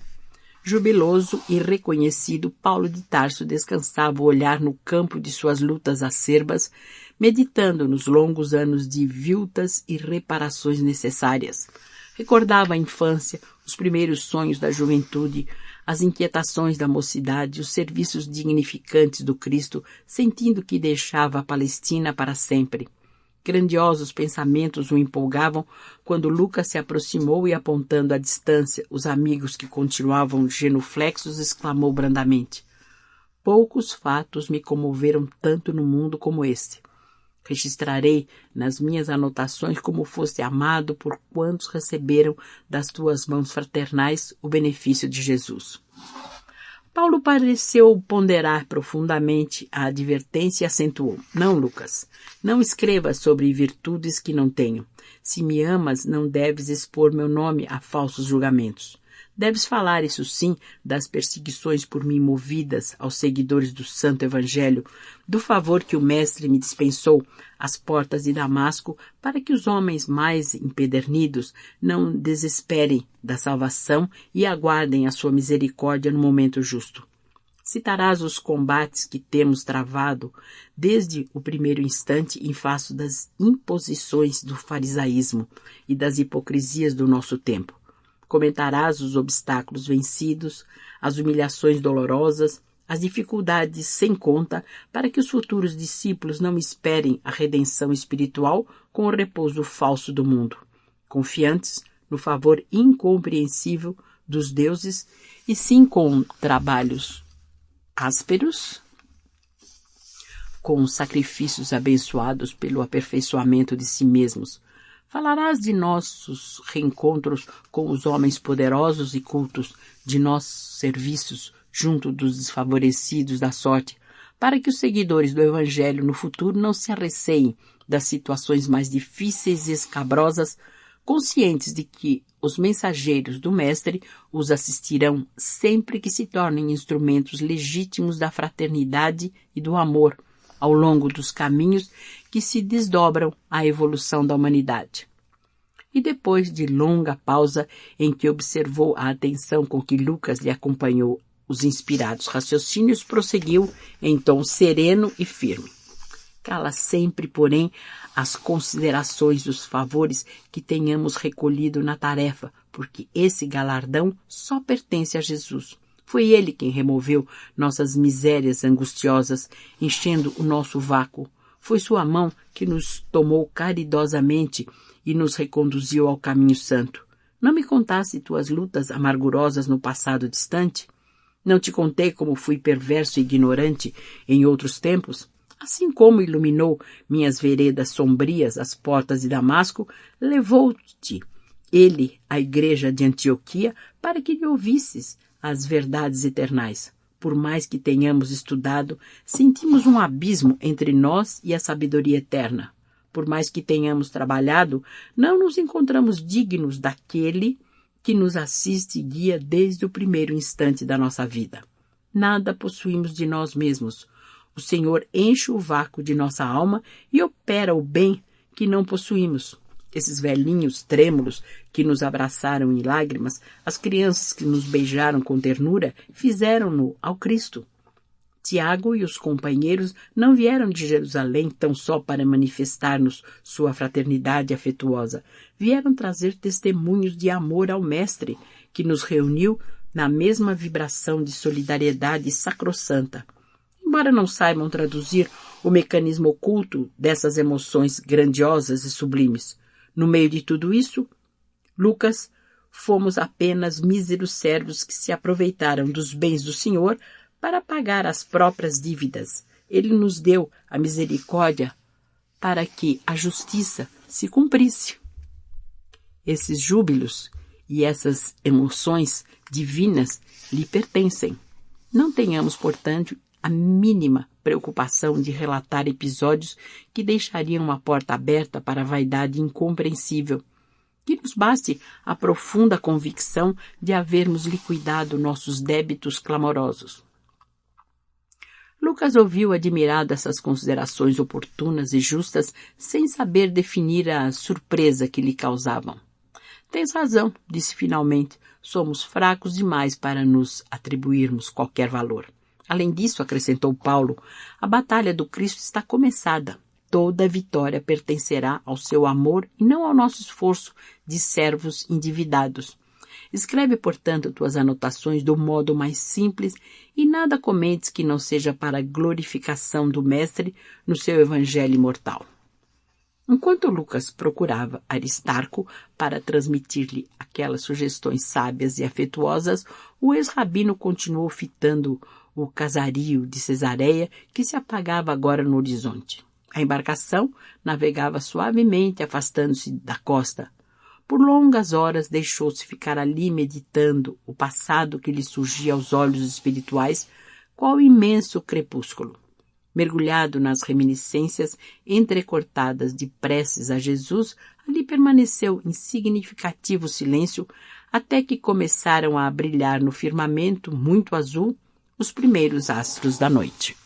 Jubiloso e reconhecido, Paulo de Tarso descansava o olhar no campo de suas lutas acerbas, meditando nos longos anos de viltas e reparações necessárias. Recordava a infância, os primeiros sonhos da juventude, as inquietações da mocidade, os serviços dignificantes do Cristo, sentindo que deixava a Palestina para sempre. Grandiosos pensamentos o empolgavam quando Lucas se aproximou e, apontando à distância os amigos que continuavam genuflexos, exclamou brandamente: poucos fatos me comoveram tanto no mundo como este. Registrarei nas minhas anotações como foste amado por quantos receberam das tuas mãos fraternais o benefício de Jesus. Paulo pareceu ponderar profundamente a advertência e acentuou: não, Lucas, não escrevas sobre virtudes que não tenho. Se me amas, não deves expor meu nome a falsos julgamentos. Deves falar, isso sim, das perseguições por mim movidas aos seguidores do Santo Evangelho, do favor que o Mestre me dispensou às portas de Damasco, para que os homens mais empedernidos não desesperem da salvação e aguardem a sua misericórdia no momento justo. Citarás os combates que temos travado desde o primeiro instante em face das imposições do farisaísmo e das hipocrisias do nosso tempo. Comentarás os obstáculos vencidos, as humilhações dolorosas, as dificuldades sem conta, para que os futuros discípulos não esperem a redenção espiritual com o repouso falso do mundo, confiantes no favor incompreensível dos deuses e sim com trabalhos ásperos, com sacrifícios abençoados pelo aperfeiçoamento de si mesmos. Falarás de nossos reencontros com os homens poderosos e cultos, de nossos serviços junto dos desfavorecidos da sorte, para que os seguidores do Evangelho no futuro não se arreceiem das situações mais difíceis e escabrosas, conscientes de que os mensageiros do Mestre os assistirão sempre que se tornem instrumentos legítimos da fraternidade e do amor, ao longo dos caminhos que se desdobram à evolução da humanidade. E depois de longa pausa em que observou a atenção com que Lucas lhe acompanhou os inspirados raciocínios, prosseguiu em tom sereno e firme. Cala sempre, porém, as considerações dos favores que tenhamos recolhido na tarefa, porque esse galardão só pertence a Jesus. Foi ele quem removeu nossas misérias angustiosas, enchendo o nosso vácuo. Foi sua mão que nos tomou caridosamente e nos reconduziu ao caminho santo. Não me contaste tuas lutas amargurosas no passado distante? Não te contei como fui perverso e ignorante em outros tempos? Assim como iluminou minhas veredas sombrias às portas de Damasco, levou-te ele à igreja de Antioquia para que lhe ouvisses as verdades eternais. Por mais que tenhamos estudado, sentimos um abismo entre nós e a sabedoria eterna. Por mais que tenhamos trabalhado, não nos encontramos dignos daquele que nos assiste e guia desde o primeiro instante da nossa vida. Nada possuímos de nós mesmos. O Senhor enche o vácuo de nossa alma e opera o bem que não possuímos. Esses velhinhos trêmulos que nos abraçaram em lágrimas, as crianças que nos beijaram com ternura, fizeram-no ao Cristo. Tiago e os companheiros não vieram de Jerusalém tão só para manifestar-nos sua fraternidade afetuosa. Vieram trazer testemunhos de amor ao Mestre, que nos reuniu na mesma vibração de solidariedade sacrossanta. Embora não saibam traduzir o mecanismo oculto dessas emoções grandiosas e sublimes, no meio de tudo isso, Lucas, fomos apenas míseros servos que se aproveitaram dos bens do Senhor para pagar as próprias dívidas. Ele nos deu a misericórdia para que a justiça se cumprisse. Esses júbilos e essas emoções divinas lhe pertencem. Não tenhamos, portanto, a mínima preocupação de relatar episódios que deixariam uma porta aberta para a vaidade incompreensível. Que nos baste a profunda convicção de havermos liquidado nossos débitos clamorosos. Lucas ouviu admirado essas considerações oportunas e justas, sem saber definir a surpresa que lhe causavam. Tens razão, disse finalmente, somos fracos demais para nos atribuirmos qualquer valor. Além disso, acrescentou Paulo, a batalha do Cristo está começada. Toda vitória pertencerá ao seu amor e não ao nosso esforço de servos endividados. Escreve, portanto, tuas anotações do modo mais simples e nada comentes que não seja para a glorificação do Mestre no seu evangelho imortal. Enquanto Lucas procurava Aristarco para transmitir-lhe aquelas sugestões sábias e afetuosas, o ex-rabino continuou fitando o casario de Cesareia, que se apagava agora no horizonte. A embarcação navegava suavemente, afastando-se da costa. Por longas horas deixou-se ficar ali meditando o passado que lhe surgia aos olhos espirituais, qual imenso crepúsculo. Mergulhado nas reminiscências entrecortadas de preces a Jesus, ali permaneceu em significativo silêncio até que começaram a brilhar no firmamento muito azul os primeiros astros da noite.